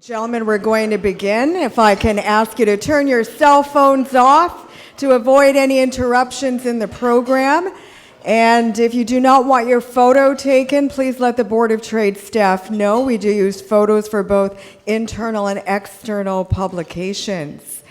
Gentlemen, we're going to begin. If I can ask you to turn your cell phones off to avoid any interruptions in the program. And if you do not want your photo taken, please let the Board of Trade staff know. We do use photos for both internal and external publications.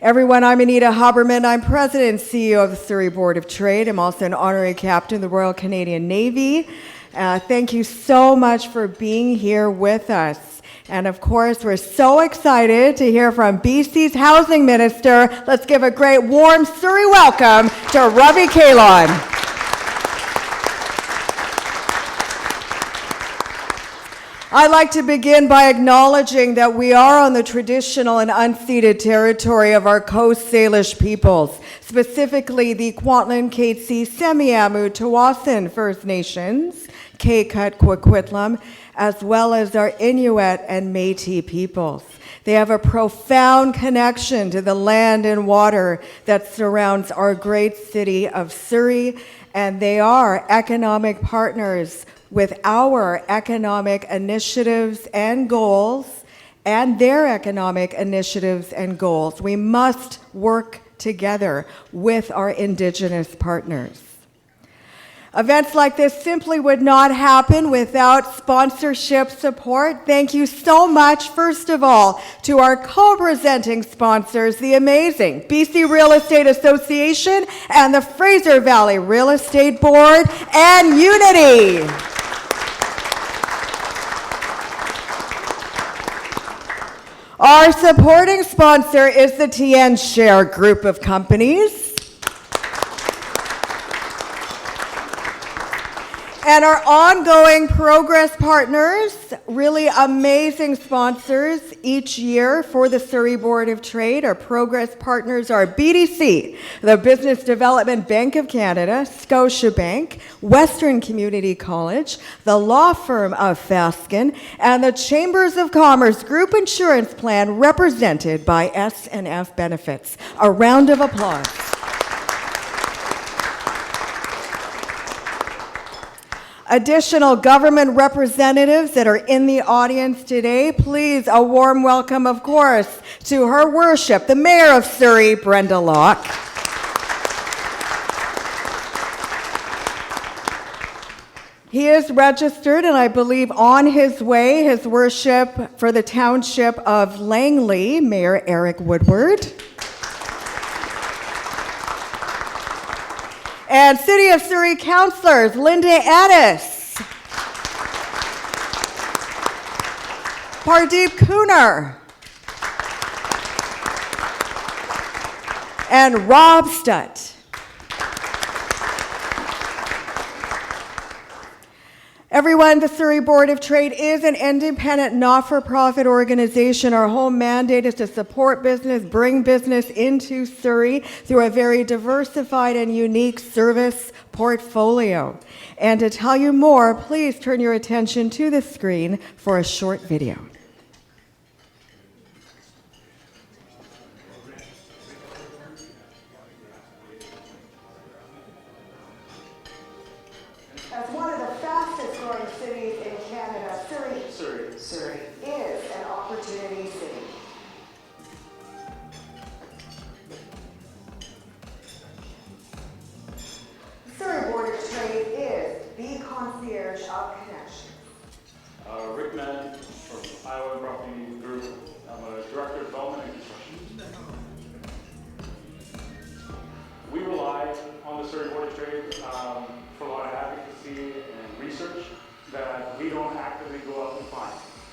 Everyone, I'm Anita Haberman. I'm President and CEO of the Surrey Board of Trade. I'm also an honorary captain of the Royal Canadian Navy. Thank you so much for being here with us. And of course, we're so excited to hear from BC's Housing Minister. Let's give a great warm Surrey welcome to Ravi Kahlon. I'd like to begin by acknowledging that we are on the traditional and unceded territory of our Coast Salish peoples, specifically the Kwantlen, Katzie, Semiahmoo, Tsawwassen First Nations, Kaikut, Coquitlam, as well as our Inuit and Métis peoples. They have a profound connection to the land and water that surrounds our great city of Surrey, and they are economic partners with our economic initiatives and goals, and their economic initiatives and goals. We must work together with our Indigenous partners. Events like this simply would not happen without sponsorship support. Thank you so much, first of all, to our co-presenting sponsors, the amazing BC Real Estate Association and the Fraser Valley Real Estate Board and Unity. Our supporting sponsor is the TN Share Group of companies. And our ongoing progress partners, really amazing sponsors each year for the Surrey Board of Trade. Our progress partners are BDC, the Business Development Bank of Canada, Scotiabank, Western Community College, the law firm of Fasken, and the Chambers of Commerce Group Insurance Plan represented by S&F Benefits. A round of applause. Additional government representatives that are in the audience today, please a warm welcome, of course, to Her Worship, the Mayor of Surrey, Brenda Locke. He is registered and I believe on his way, His Worship for the Township of Langley, Mayor Eric Woodward. And City of Surrey Councillors, Linda Addis, Pardeep Kunar, and Rob Stutt. Everyone, the Surrey Board of Trade is an independent, not-for-profit organization. Our whole mandate is to support business, bring business into Surrey through a very diversified and unique service portfolio. And to tell you more, please turn your attention to the screen for a short video. As one of the fastest growing cities in Canada, Surrey is an opportunity city. The Surrey Board of Trade is the concierge of connection. Rick Mann from Iowa Property Group. I'm a Director of Development and Construction. We rely on the Surrey Board of Trade for a lot of advocacy and research that we don't actively go out and find.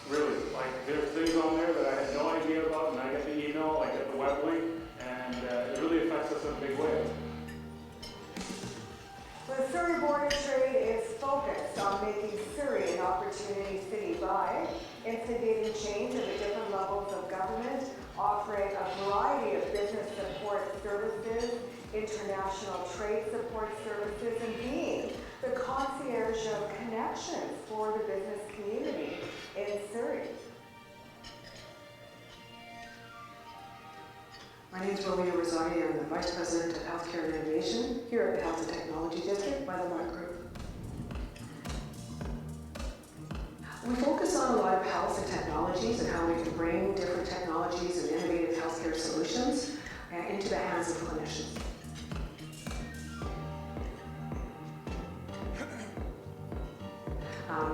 Really, like there's things on there that I had no idea about, and I get the email, I get the web link, and it really affects us in a big way. The Surrey Board of Trade is focused on making Surrey an opportunity city by instigating change at the different levels of government, offering a variety of business support services, international trade support services, and being the concierge of connections for the business community in Surrey. My name is Ravi. I'm the Vice President of Healthcare and Innovation here at the Health and Technology District by the Mark Group. We focus on a lot of health and technologies and how we can bring different technologies and innovative healthcare solutions into the hands of clinicians.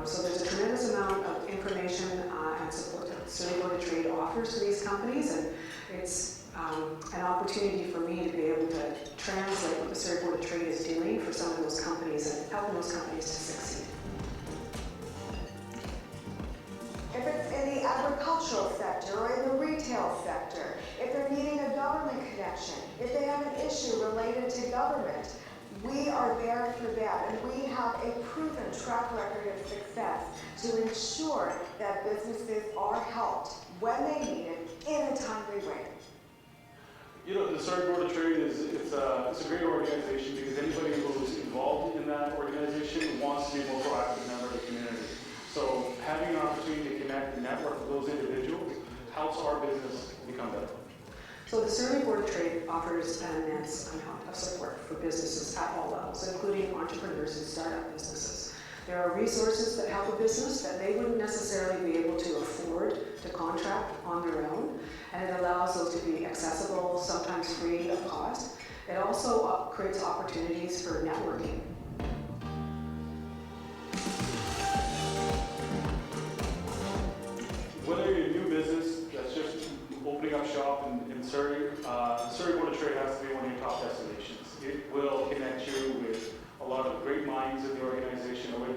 So there's a tremendous amount of information and support that Surrey Board of Trade offers to these companies, and it's an opportunity for me to be able to translate what the Surrey Board of Trade is doing for some of those companies and helping those companies to succeed. If it's in the agricultural sector or in the retail sector, if they're needing a government connection, if they have an issue related to government, we are there for them, and we have a proven track record of success to ensure that businesses are helped when they need it in a timely way. You know, the Surrey Board of Trade it's a great organization because anybody who's involved in that organization wants to be a more proactive member of the community. So having an opportunity to connect and network with those individuals helps our business become better. So the Surrey Board of Trade offers an immense amount of support for businesses at all levels, including entrepreneurs and startup businesses. There are resources that help a business that they wouldn't necessarily be able to afford to contract on their own, and it allows those to be accessible, sometimes free of cost. It also creates opportunities for networking. Whether you're a new business that's just opening up shop in Surrey, Surrey Board of Trade has to be one of your top destinations. It will connect you with a lot of great minds in the organization, a lot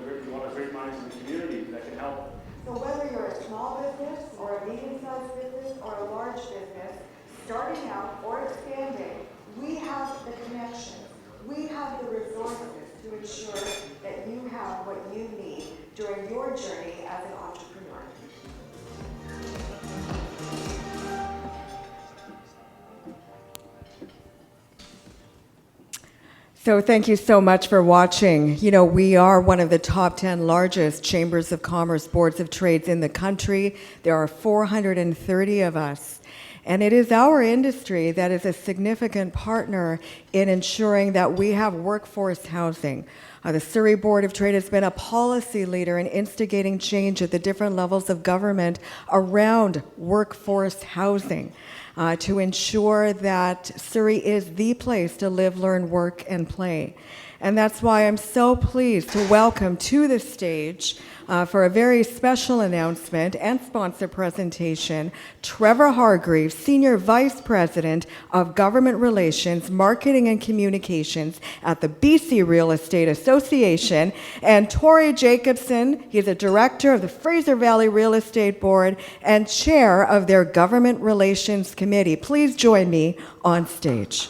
of great minds in the community that can help. So whether you're a small business or a medium-sized business or a large business, starting out or expanding, we have the connections. We have the resources to ensure that you have what you need during your journey as an entrepreneur. So thank you so much for watching. You know, we are one of the top 10 largest chambers of commerce boards of trades in the country. There are 430 of us. And it is our industry that is a significant partner in ensuring that we have workforce housing. The Surrey Board of Trade has been a policy leader in instigating change at the different levels of government around workforce housing to ensure that Surrey is the place to live, learn, work, and play. And that's why I'm so pleased to welcome to the stage for a very special announcement and sponsor presentation, Trevor Hargreaves, Senior Vice President of Government Relations, Marketing and Communications at the BC Real Estate Association, and Tori Jacobson. He's a Director of the Fraser Valley Real Estate Board and Chair of their Government Relations Committee. Please join me on stage.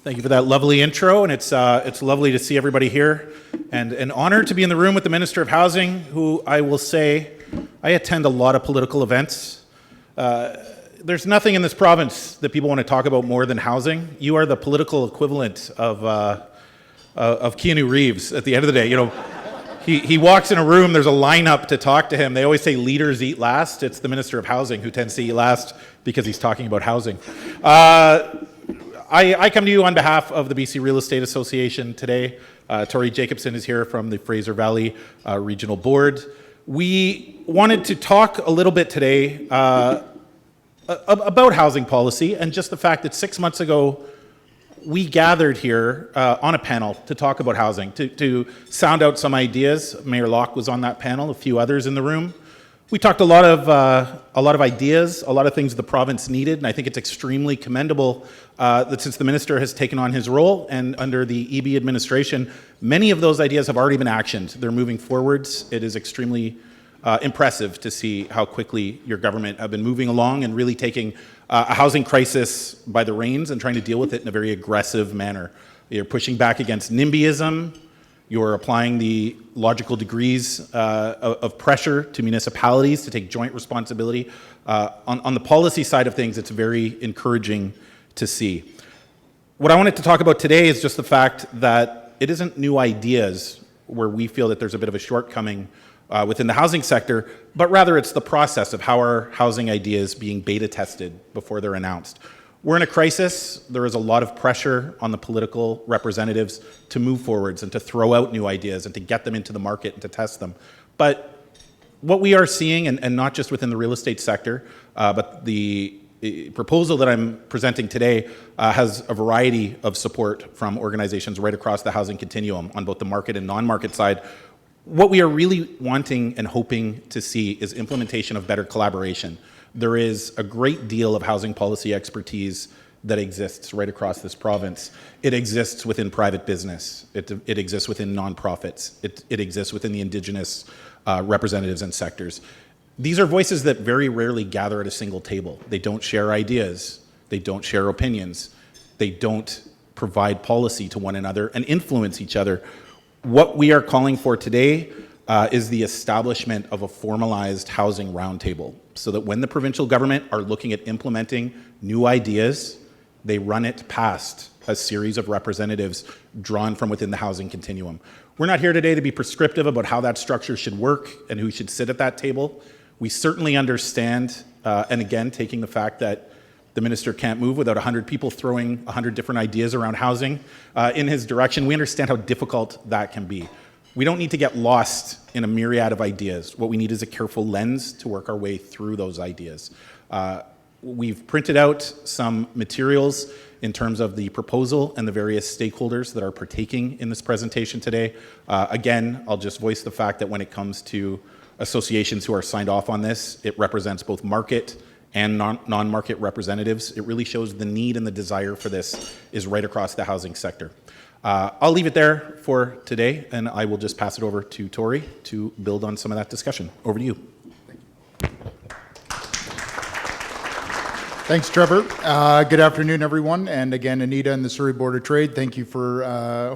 Thank you for that lovely intro, and it's lovely to see everybody here, and an honor to be in the room with the Minister of Housing, who I will say, I attend a lot of political events. There's nothing in this province that people want to talk about more than housing. You are the political equivalent of Keanu Reeves at the end of the day. You know, he walks in a room, there's a lineup to talk to him. They always say leaders eat last. It's the Minister of Housing who tends to eat last because he's talking about housing. I come to you on behalf of the BC Real Estate Association today. Tori Jacobson is here from the Fraser Valley Regional Board. We wanted to talk a little bit today about housing policy and just the fact that 6 months ago we gathered here on a panel to talk about housing, to sound out some ideas. Mayor Locke was on that panel, a few others in the room. We talked a lot of ideas, a lot of things the province needed, and I think it's extremely commendable that since the minister has taken on his role and under the EB administration, many of those ideas have already been actioned. They're moving forwards. It is extremely impressive to see how quickly your government have been moving along and really taking a housing crisis by the reins and trying to deal with it in a very aggressive manner. You're pushing back against NIMBYism. You're applying the logical degrees of pressure to municipalities to take joint responsibility. On the policy side of things, it's very encouraging to see. What I wanted to talk about today is just the fact that it isn't new ideas where we feel that there's a bit of a shortcoming within the housing sector, but rather it's the process of how our housing ideas being beta tested before they're announced. We're in a crisis. There is a lot of pressure on the political representatives to move forwards and to throw out new ideas and to get them into the market and to test them. But what we are seeing, and not just within the real estate sector, but the proposal that I'm presenting today has a variety of support from organizations right across the housing continuum on both the market and non-market side. What we are really wanting and hoping to see is implementation of better collaboration. There is a great deal of housing policy expertise that exists right across this province. It exists within private business. It exists within nonprofits. It exists within the Indigenous representatives and sectors. These are voices that very rarely gather at a single table. They don't share ideas. They don't share opinions. They don't provide policy to one another and influence each other. What we are calling for today is the establishment of a formalized housing roundtable so that when the provincial government are looking at implementing new ideas, they run it past a series of representatives drawn from within the housing continuum. We're not here today to be prescriptive about how that structure should work and who should sit at that table. We certainly understand, and again, taking the fact that the minister can't move without 100 people throwing 100 different ideas around housing in his direction, we understand how difficult that can be. We don't need to get lost in a myriad of ideas. What we need is a careful lens to work our way through those ideas. We've printed out some materials in terms of the proposal and the various stakeholders that are partaking in this presentation today. Again, I'll just voice the fact that when it comes to associations who are signed off on this, it represents both market and non-market representatives. It really shows the need and the desire for this is right across the housing sector. I'll leave it there for today, and I will just pass it over to Tori to build on some of that discussion. Over to you. Thanks, Trevor. Good afternoon, everyone. And again, Anita and the Surrey Board of Trade, thank you for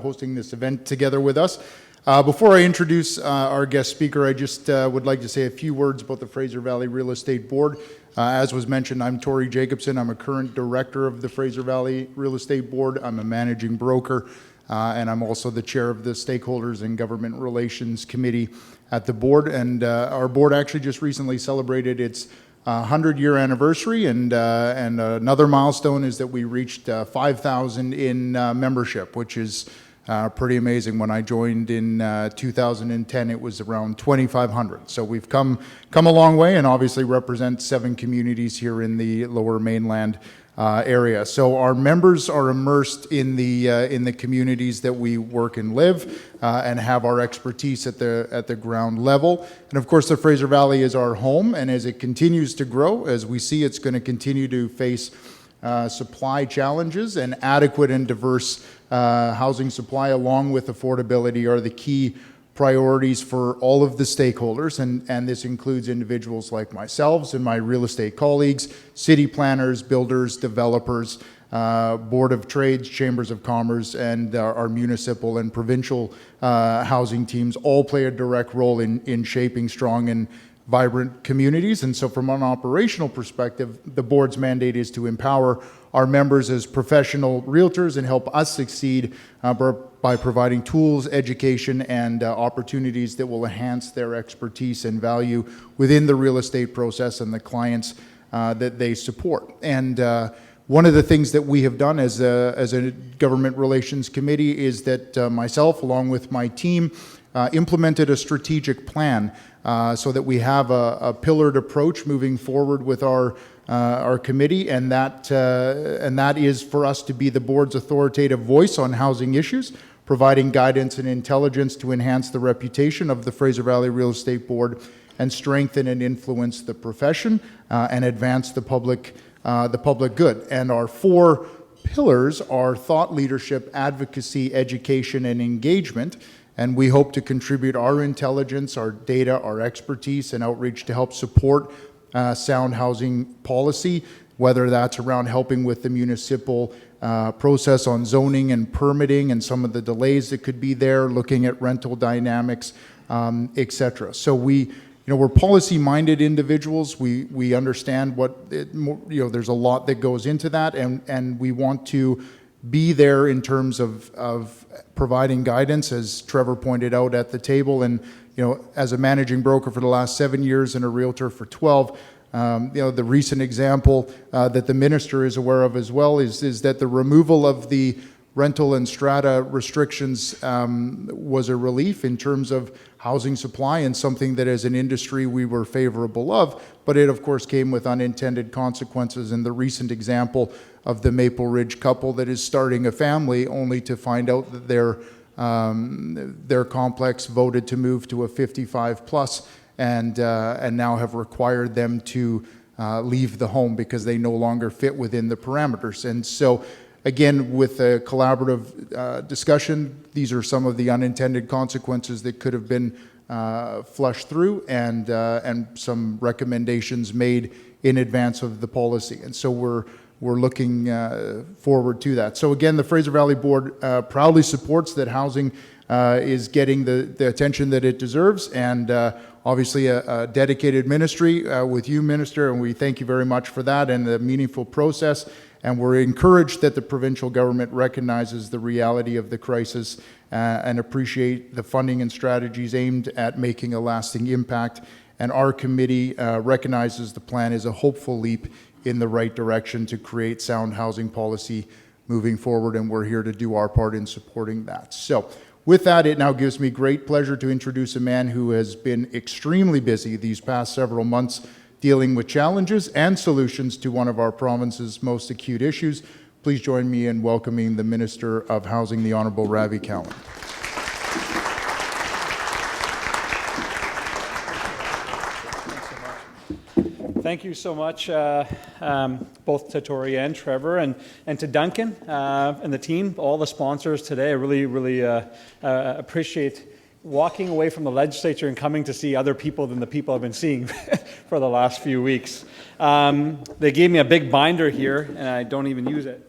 hosting this event together with us. Before I introduce our guest speaker, I just would like to say a few words about the Fraser Valley Real Estate Board. As was mentioned, I'm Tori Jacobson. I'm a current director of the Fraser Valley Real Estate Board. I'm a managing broker, and I'm also the chair of the Stakeholders and Government Relations Committee at the board. And our board actually just recently celebrated its 100-year anniversary, and another milestone is that we reached 5,000 in membership, which is pretty amazing. When I joined in 2010, it was around 2,500. So we've come a long way, and obviously represent 7 communities here in the Lower Mainland area. So our members are immersed in the communities that we work and live, and have our expertise at the ground level. And of course, the Fraser Valley is our home, and as it continues to grow, as we see, it's going to continue to face supply challenges, and adequate and diverse housing supply along with affordability are the key priorities for all of the stakeholders, and this includes individuals like myself and my real estate colleagues, city planners, builders, developers, Board of Trades, Chambers of Commerce, and our municipal and provincial housing teams all play a direct role in shaping strong and vibrant communities. And so from an operational perspective, the board's mandate is to empower our members as professional realtors and help us succeed by providing tools, education, and opportunities that will enhance their expertise and value within the real estate process and the clients that they support. And one of the things that we have done as a government relations committee is that myself, along with my team, implemented a strategic plan so that we have a pillared approach moving forward with our committee, and that is for us to be the board's authoritative voice on housing issues, providing guidance and intelligence to enhance the reputation of the Fraser Valley Real Estate Board, and strengthen and influence the profession and advance the public good. And our 4 pillars are thought leadership, advocacy, education, and engagement. And we hope to contribute our intelligence, our data, our expertise, and outreach to help support sound housing policy, whether that's around helping with the municipal process on zoning and permitting and some of the delays that could be there, looking at rental dynamics, etc. So we're policy-minded individuals. We understand there's a lot that goes into that, and we want to be there in terms of providing guidance, as Trevor pointed out at the table. And as a managing broker for the last 7 years and a realtor for 12, The recent example that the minister is aware of as well is that the removal of the rental and strata restrictions was a relief in terms of housing supply, and something that as an industry we were favorable of, but it of course came with unintended consequences. And the recent example of the Maple Ridge couple that is starting a family only to find out that their complex voted to move to a 55 plus and now have required them to leave the home because they no longer fit within the parameters. And so again, with a collaborative discussion, these are some of the unintended consequences that could have been flushed through, and some recommendations made in advance of the policy. And so we're looking forward to that. So again, the Fraser Valley Board proudly supports that housing is getting the attention that it deserves, and obviously a dedicated ministry with you, Minister, and we thank you very much for that and the meaningful process. And we're encouraged that the provincial government recognizes the reality of the crisis and appreciate the funding and strategies aimed at making a lasting impact. And our committee recognizes the plan is a hopeful leap in the right direction to create sound housing policy moving forward, and we're here to do our part in supporting that. So with that, it now gives me great pleasure to introduce a man who has been extremely busy these past several months dealing with challenges and solutions to one of our province's most acute issues. Please join me in welcoming the Minister of Housing, the Honourable Ravi Kahlon. Thank you so much, both to Tori and Trevor, and to Duncan and the team, all the sponsors today. I really appreciate walking away from the legislature and coming to see other people than the people I've been seeing for the last few weeks. They gave me a big binder here, and I don't even use it.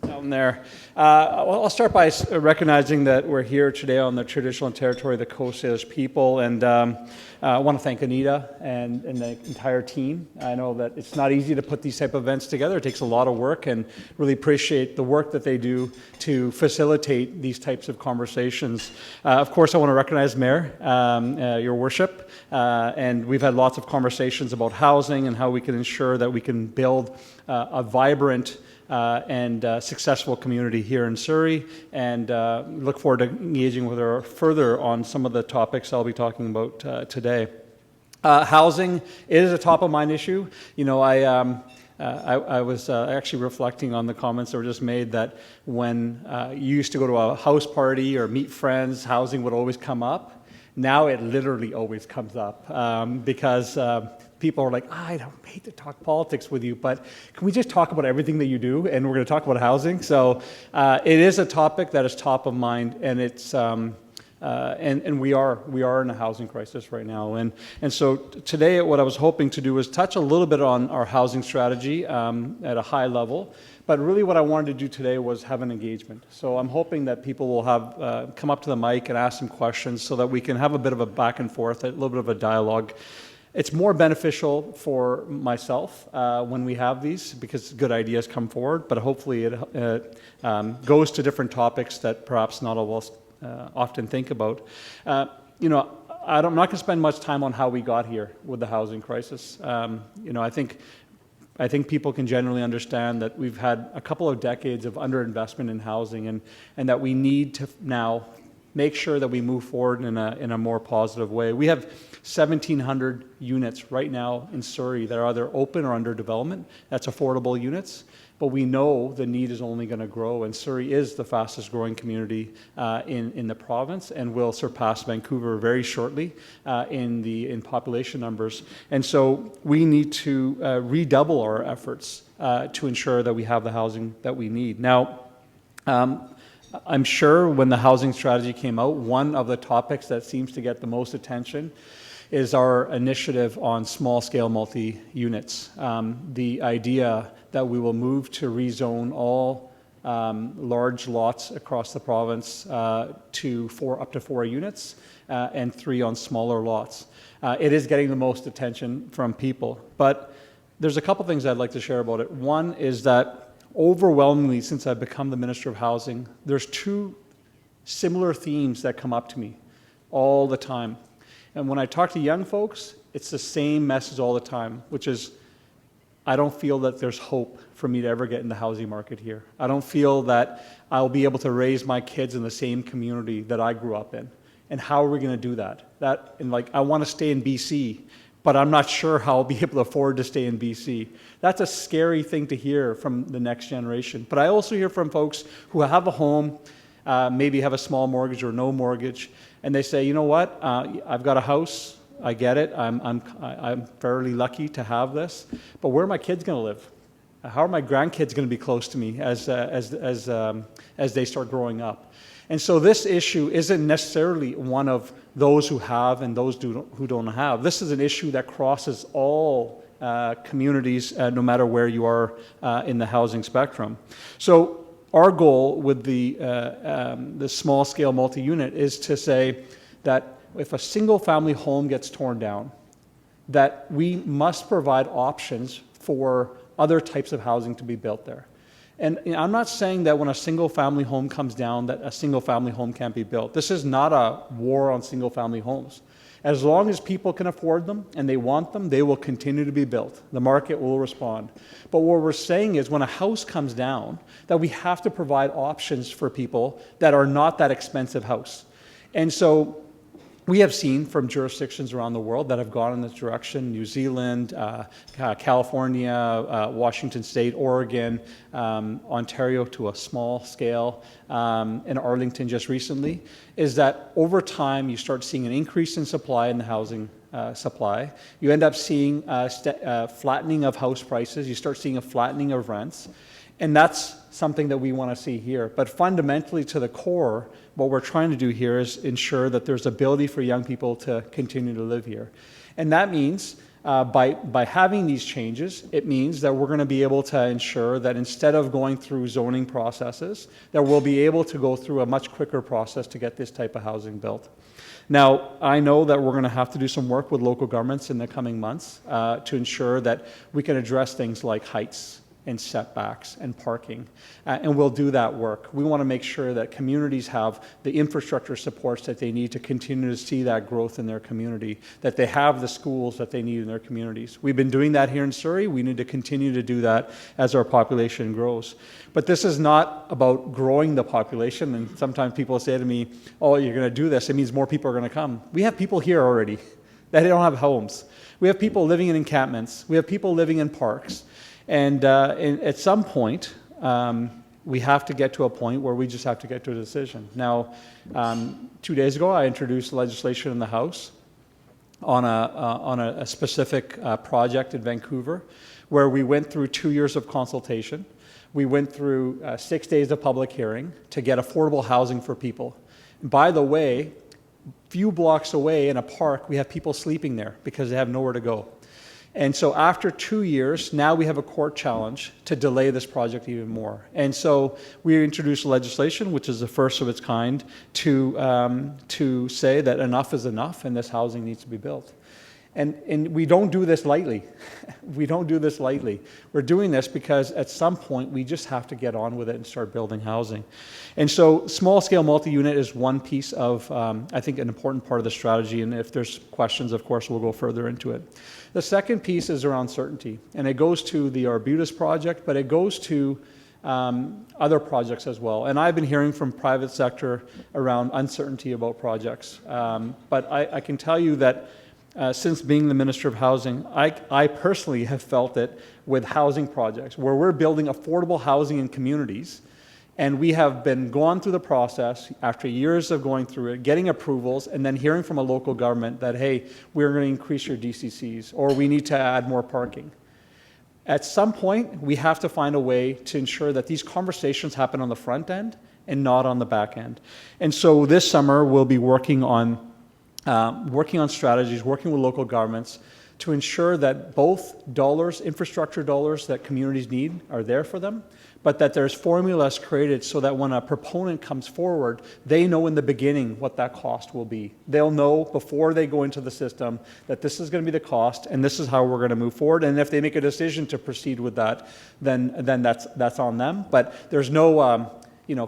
Down there. I'll start by recognizing that we're here today on the traditional territory of the Coast Salish people, and I want to thank Anita and the entire team. I know that it's not easy to put these type of events together. It takes a lot of work, and really appreciate the work that they do to facilitate these types of conversations. Of course, I want to recognize Mayor, Your Worship, and we've had lots of conversations about housing and how we can ensure that we can build a vibrant and successful community here in Surrey, and look forward to engaging with her further on some of the topics I'll be talking about today. Housing is a top of mind issue. You know, I was actually reflecting on the comments that were just made, that when you used to go to a house party or meet friends, housing would always come up. Now it literally always comes up because people are like, I don't hate to talk politics with you, but can we just talk about everything that you do? And we're going to talk about housing. So it is a topic that is top of mind, and it's and we are in a housing crisis right now. And so today, what I was hoping to do was touch a little bit on our housing strategy at a high level. But really what I wanted to do today was have an engagement. So I'm hoping that people will have come up to the mic and ask some questions so that we can have a bit of a back and forth, a little bit of a dialogue. It's more beneficial for myself when we have these, because good ideas come forward, but hopefully it goes to different topics that perhaps not all of us often think about. You know, I'm not going to spend much time on how we got here with the housing crisis. You know, I think people can generally understand that we've had a couple of decades of underinvestment in housing, and that we need to now make sure that we move forward in a more positive way. We have 1,700 units right now in Surrey that are either open or under development. That's affordable units. But we know the need is only going to grow, and Surrey is the fastest growing community in the province, and will surpass Vancouver very shortly in population numbers. And so we need to redouble our efforts to ensure that we have the housing that we need. Now, I'm sure when the housing strategy came out, one of the topics that seems to get the most attention is our initiative on small-scale multi-units. The idea that we will move to rezone all large lots across the province to up to 4 units and 3 on smaller lots. It is getting the most attention from people, but there's a couple things I'd like to share about it. One is that overwhelmingly, since I've become the Minister of Housing, there's 2 similar themes that come up to me all the time. And when I talk to young folks it's the same message all the time, which is I don't feel that there's hope for me to ever get in the housing market here. I don't feel that I'll be able to raise my kids in the same community that I grew up in. And how are we going to do that? I want to stay in BC, but I'm not sure how I'll be able to afford to stay in BC. That's a scary thing to hear from the next generation. But I also hear from folks who have a home, maybe have a small mortgage or no mortgage, and they say, you know what, I've got a house, I get it, I'm fairly lucky to have this, but where are my kids going to live? How are my grandkids going to be close to me as they start growing up? And so this issue isn't necessarily one of those who have and those who don't have. This is an issue that crosses all communities, no matter where you are in the housing spectrum. So our goal with the small-scale multi-unit is to say that if a single-family home gets torn down, that we must provide options for other types of housing to be built there. And I'm not saying that when a single-family home comes down that a single-family home can't be built. This is not a war on single-family homes. As long as people can afford them and they want them, they will continue to be built. The market will respond. But what we're saying is when a house comes down, that we have to provide options for people that are not that expensive house. And so we have seen from jurisdictions around the world that have gone in this direction, New Zealand, California, Washington State, Oregon, Ontario to a small scale, and Arlington just recently, is that over time you start seeing an increase in supply in the housing supply. You end up seeing flattening of house prices. You start seeing a flattening of rents. And that's something that we want to see here. But fundamentally to the core, what we're trying to do here is ensure that there's ability for young people to continue to live here. And that means by having these changes, it means that we're going to be able to ensure that instead of going through zoning processes, that we'll be able to go through a much quicker process to get this type of housing built. Now, I know that we're going to have to do some work with local governments in the coming months to ensure that we can address things like heights and setbacks and parking, and we'll do that work. We want to make sure that communities have the infrastructure supports that they need to continue to see that growth in their community, that they have the schools that they need in their communities. We've been doing that here in Surrey. We need to continue to do that as our population grows. But this is not about growing the population, and sometimes people say to me, oh, you're going to do this, it means more people are going to come. We have people here already that don't have homes. We have people living in encampments. We have people living in parks. And at some point, we have to get to a point where we just have to get to a decision. Now, 2 days ago, I introduced legislation in the House on a specific project in Vancouver, where we went through 2 years of consultation. We went through 6 days of public hearing to get affordable housing for people. And by the way, few blocks away in a park, we have people sleeping there because they have nowhere to go. And so after 2 years, now we have a court challenge to delay this project even more. And so we introduced legislation, which is the first of its kind, to say that enough is enough and this housing needs to be built. And we don't do this lightly. We don't do this lightly. We're doing this because at some point we just have to get on with it and start building housing. And so small-scale multi-unit is one piece of, I think, an important part of the strategy. And if there's questions, of course, we'll go further into it. The second piece is around certainty. And it goes to the Arbutus project, but it goes to other projects as well. And I've been hearing from private sector around uncertainty about projects. But I can tell you that since being the Minister of Housing, I personally have felt it with housing projects where we're building affordable housing in communities, and we have been gone through the process after years of going through it, getting approvals, and then hearing from a local government that, hey, we're going to increase your DCCs, or we need to add more parking. At some point, we have to find a way to ensure that these conversations happen on the front end and not on the back end. And so this summer, we'll be working on strategies, working with local governments to ensure that both dollars, infrastructure dollars that communities need are there for them, but that there's formulas created so that when a proponent comes forward, they know in the beginning what that cost will be. They'll know before they go into the system that this is going to be the cost and this is how we're going to move forward. And if they make a decision to proceed with that, then that's on them. But there's no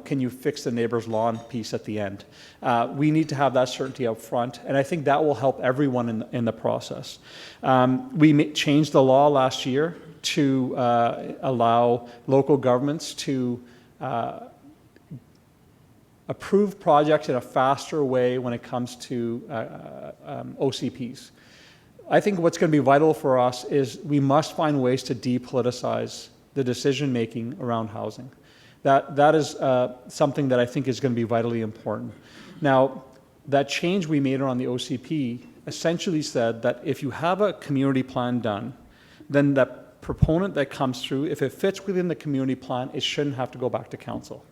can you fix the neighbor's lawn piece at the end? We need to have that certainty up front, and I think that will help everyone in the process. We changed the law last year to allow local governments to approve projects in a faster way when it comes to OCPs. I think what's going to be vital for us is we must find ways to depoliticize the decision-making around housing. That is something that I think is going to be vitally important. Now, that change we made around the OCP essentially said that if you have a community plan done, then that proponent that comes through, if it fits within the community plan, it shouldn't have to go back to council,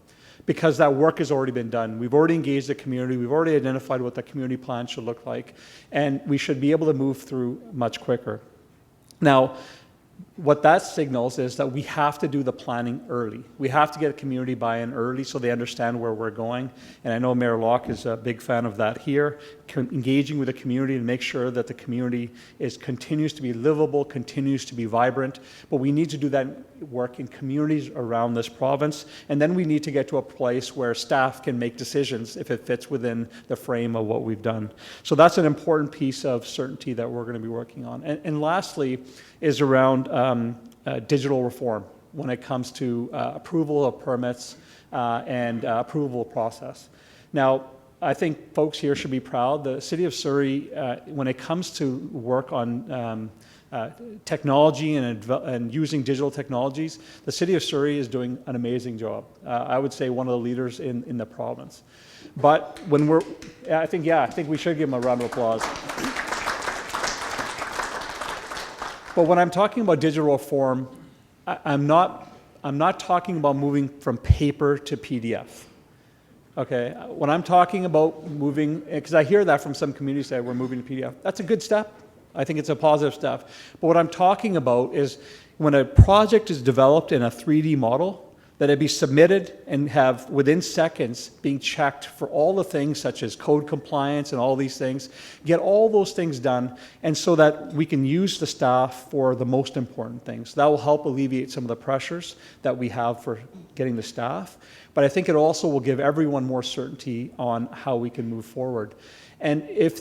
because that work has already been done. We've already engaged the community, we've already identified what the community plan should look like, and we should be able to move through much quicker. Now, what that signals is that we have to do the planning early. We have to get community buy-in early so they understand where we're going. And I know Mayor Locke is a big fan of that here, engaging with the community to make sure that the community continues to be livable, continues to be vibrant. But we need to do that work in communities around this province. And then we need to get to a place where staff can make decisions if it fits within the frame of what we've done. So that's an important piece of certainty that we're going to be working on. And lastly is around digital reform when it comes to approval of permits and approval process. Now, I think folks here should be proud. The City of Surrey, when it comes to work on technology and using digital technologies, the City of Surrey is doing an amazing job. I would say one of the leaders in the province. But when I think we should give them a round of applause. But when I'm talking about digital reform, I'm not talking about moving from paper to PDF. Okay, when I'm talking about moving, because I hear that from some communities say we're moving to PDF, that's a good step. I think it's a positive step. But what I'm talking about is when a project is developed in a 3D model, that it be submitted and have within seconds being checked for all the things such as code compliance and all these things, get all those things done, and so that we can use the staff for the most important things. That will help alleviate some of the pressures that we have for getting the staff, but I think it also will give everyone more certainty on how we can move forward. And if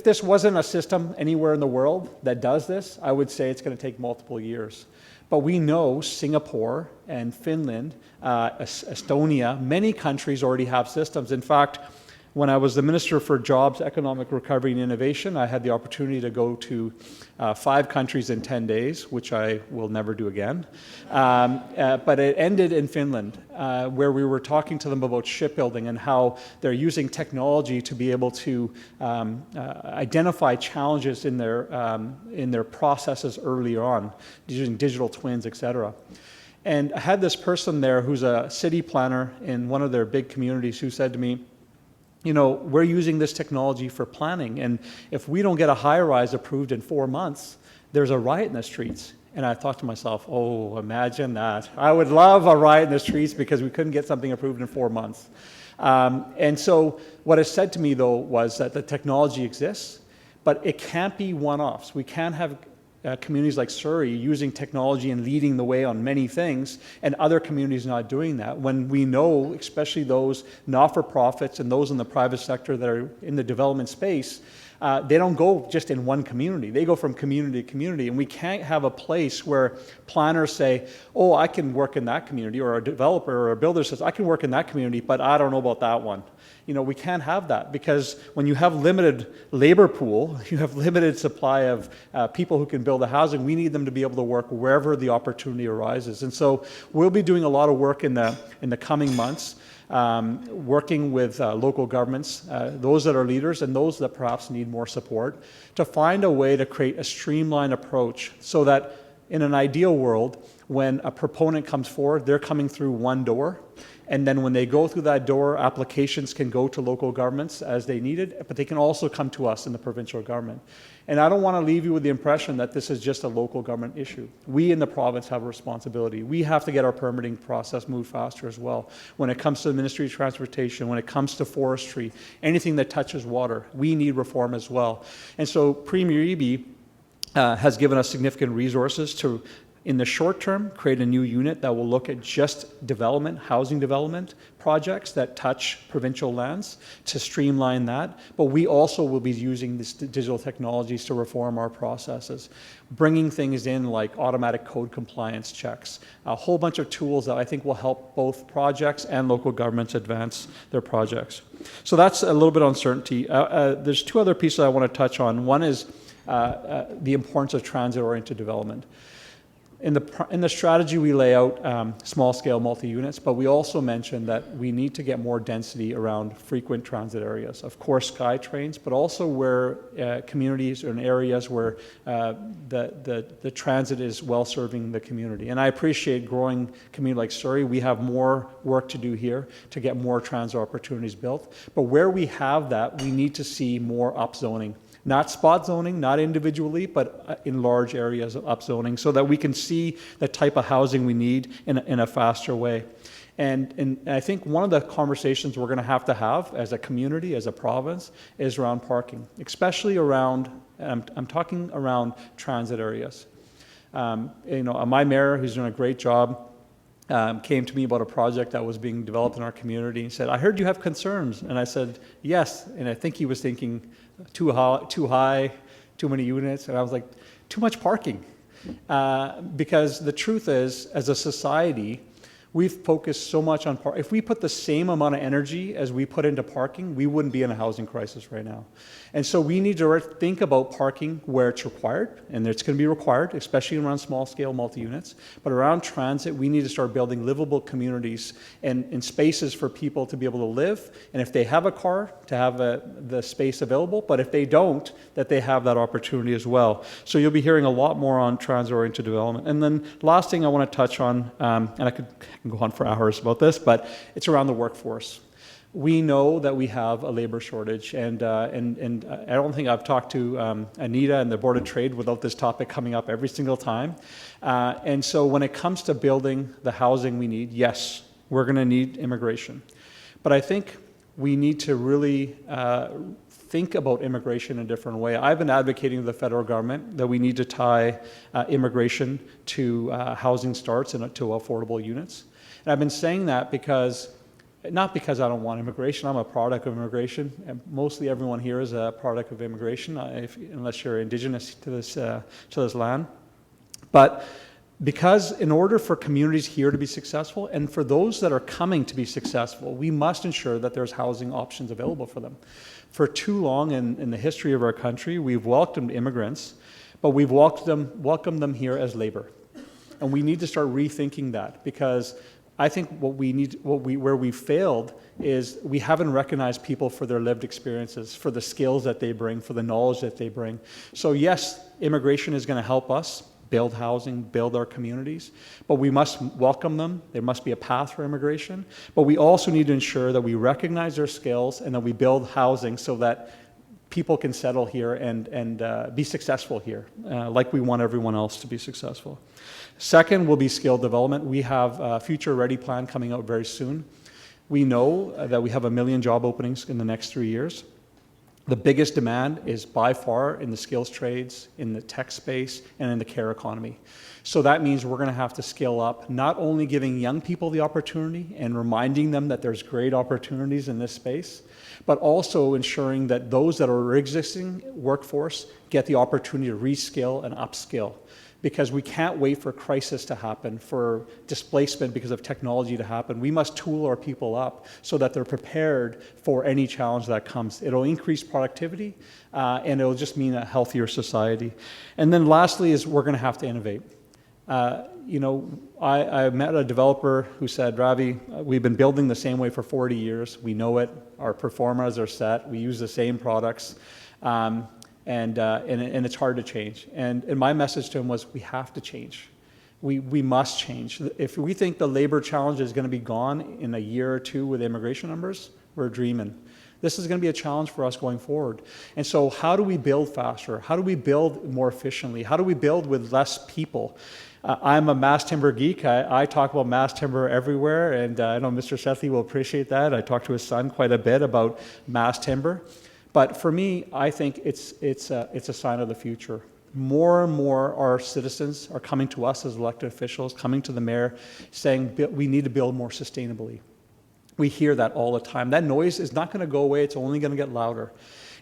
this wasn't a system anywhere in the world that does this, I would say it's going to take multiple years. But we know Singapore and Finland, Estonia, many countries already have systems. In fact, when I was the Minister for Jobs, Economic Recovery and Innovation, I had the opportunity to go to 5 countries in 10 days, which I will never do again. But it ended in Finland, where we were talking to them about shipbuilding and how they're using technology to be able to identify challenges in their processes early on, using digital twins, et cetera. And I had this person there who's a city planner in one of their big communities who said to me, we're using this technology for planning, and if we don't get a high-rise approved in 4 months, there's a riot in the streets. And I thought to myself, oh, imagine that. I would love a riot in the streets because we couldn't get something approved in 4 months. And so what it said to me, though, was that the technology exists, but it can't be one-offs. We can't have communities like Surrey using technology and leading the way on many things, and other communities not doing that, when we know, especially those not-for-profits and those in the private sector that are in the development space, they don't go just in one community. They go from community to community, and we can't have a place where planners say, oh, I can work in that community, or a developer or a builder says, I can work in that community, but I don't know about that one. We can't have that, because when you have limited labor pool, you have limited supply of people who can build the housing. We need them to be able to work wherever the opportunity arises. And so we'll be doing a lot of work in the coming months, working with local governments, those that are leaders and those that perhaps need more support, to find a way to create a streamlined approach so that in an ideal world, when a proponent comes forward, they're coming through one door. And then when they go through that door, applications can go to local governments as they need it, but they can also come to us in the provincial government. And I don't want to leave you with the impression that this is just a local government issue. We in the province have a responsibility. We have to get our permitting process moved faster as well. When it comes to the Ministry of Transportation, when it comes to forestry, anything that touches water, we need reform as well. And so Premier Eby has given us significant resources to in the short term, create a new unit that will look at just development, housing development projects that touch provincial lands to streamline that. But we also will be using these digital technologies to reform our processes, bringing things in like automatic code compliance checks, a whole bunch of tools that I think will help both projects and local governments advance their projects. So that's a little bit on certainty. There's two other pieces I want to touch on. One is the importance of transit-oriented development. In the strategy, we lay out small-scale multi-units, but we also mentioned that we need to get more density around frequent transit areas. Of course, SkyTrains, but also where communities or in areas where the transit is well serving the community. And I appreciate growing community like Surrey. We have more work to do here to get more transit opportunities built. But where we have that, we need to see more upzoning. Not spot zoning, not individually, but in large areas of upzoning so that we can see the type of housing we need in a faster way. And I think one of the conversations we're going to have as a community, as a province, is around parking, especially around, I'm talking around transit areas. My mayor, who's doing a great job, came to me about a project that was being developed in our community and said, "I heard you have concerns." And I said, "Yes." And I think he was thinking too high, too many units. And I was like, too much parking. Because the truth is, as a society, we've focused so much on parking. If we put the same amount of energy as we put into parking, we wouldn't be in a housing crisis right now. And so we need to think about parking where it's required, and it's going to be required, especially around small-scale multi-units. But around transit, we need to start building livable communities and spaces for people to be able to live. And if they have a car, to have the space available. But if they don't, that they have that opportunity as well. So you'll be hearing a lot more on transit-oriented development. And then last thing I want to touch on, and I can go on for hours about this, but it's around the workforce. We know that we have a labor shortage, and I don't think I've talked to Anita and the Board of Trade without this topic coming up every single time. And so when it comes to building the housing we need, yes, we're going to need immigration. But I think we need to really think about immigration in a different way. I've been advocating to the federal government that we need to tie immigration to housing starts and to affordable units. And I've been saying that not because I don't want immigration. I'm a product of immigration, and mostly everyone here is a product of immigration, unless you're indigenous to this land. But because in order for communities here to be successful, and for those that are coming to be successful, we must ensure that there's housing options available for them. For too long in the history of our country, we've welcomed immigrants, but we've welcomed them here as labor. And we need to start rethinking that, because I think where we failed is we haven't recognized people for their lived experiences, for the skills that they bring, for the knowledge that they bring. So yes, immigration is going to help us build housing, build our communities, but we must welcome them. There must be a path for immigration, but we also need to ensure that we recognize their skills and that we build housing so that people can settle here and be successful here, like we want everyone else to be successful. Second will be skill development. We have a Future Ready plan coming out very soon. We know that we have 1 million job openings in the next 3 years. The biggest demand is by far in the skills trades, in the tech space, and in the care economy. So that means we're going to have to scale up, not only giving young people the opportunity and reminding them that there's great opportunities in this space, but also ensuring that those that are existing workforce get the opportunity to reskill and upskill. Because we can't wait for crisis to happen, for displacement because of technology to happen. We must tool our people up so that they're prepared for any challenge that comes. It'll increase productivity, and it'll just mean a healthier society. And then lastly is we're going to have to innovate. I met a developer who said, "Ravi, we've been building the same way for 40 years. We know it. Our performers are set. We use the same products. And it's hard to change." And my message to him was, we have to change. We must change. If we think the labor challenge is going to be gone in a year or two with immigration numbers, we're dreaming. This is going to be a challenge for us going forward. And so how do we build faster? How do we build more efficiently? How do we build with less people? I'm a mass timber geek. I talk about mass timber everywhere, and I know Mr. Sethi will appreciate that. I talk to his son quite a bit about mass timber. But for me, I think it's a sign of the future. more and more our citizens are coming to us as elected officials, coming to the mayor, saying we need to build more sustainably. We hear that all the time. That noise is not going to go away. It's only going to get louder.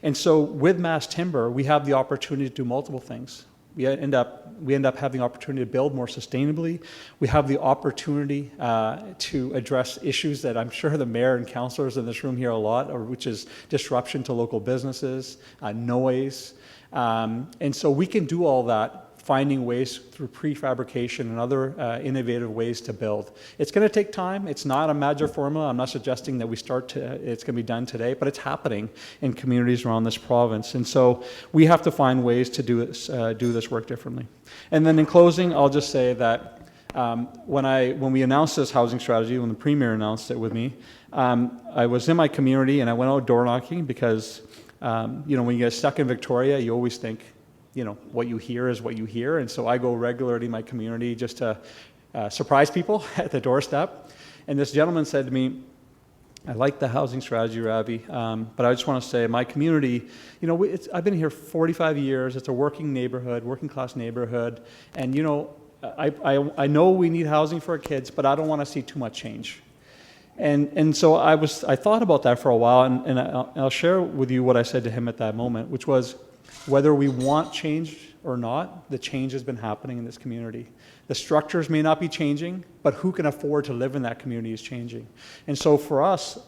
And so with Mass Timber, we have the opportunity to do multiple things. We end up having the opportunity to build more sustainably. We have the opportunity to address issues that I'm sure the mayor and councillors in this room hear a lot, which is disruption to local businesses, noise. And so we can do all that, finding ways through prefabrication and other innovative ways to build. It's going to take time. It's not a magic formula. I'm not suggesting that it's going to be done today, but it's happening in communities around this province. And so we have to find ways to do this work differently. And then in closing, I'll just say that when we announced this housing strategy, when the Premier announced it with me, I was in my community and I went out door knocking because when you get stuck in Victoria, you always think, what you hear is what you hear. And so I go regularly in my community just to surprise people at the doorstep. And this gentleman said to me, I like the housing strategy, Ravi, but I just want to say my community, I've been here 45 years. It's a working neighborhood, working class neighborhood. And, I know we need housing for our kids, but I don't want to see too much change. And so I thought about that for a while, and I'll share with you what I said to him at that moment, which was, whether we want change or not, the change has been happening in this community. The structures may not be changing, but who can afford to live in that community is changing. And so for us,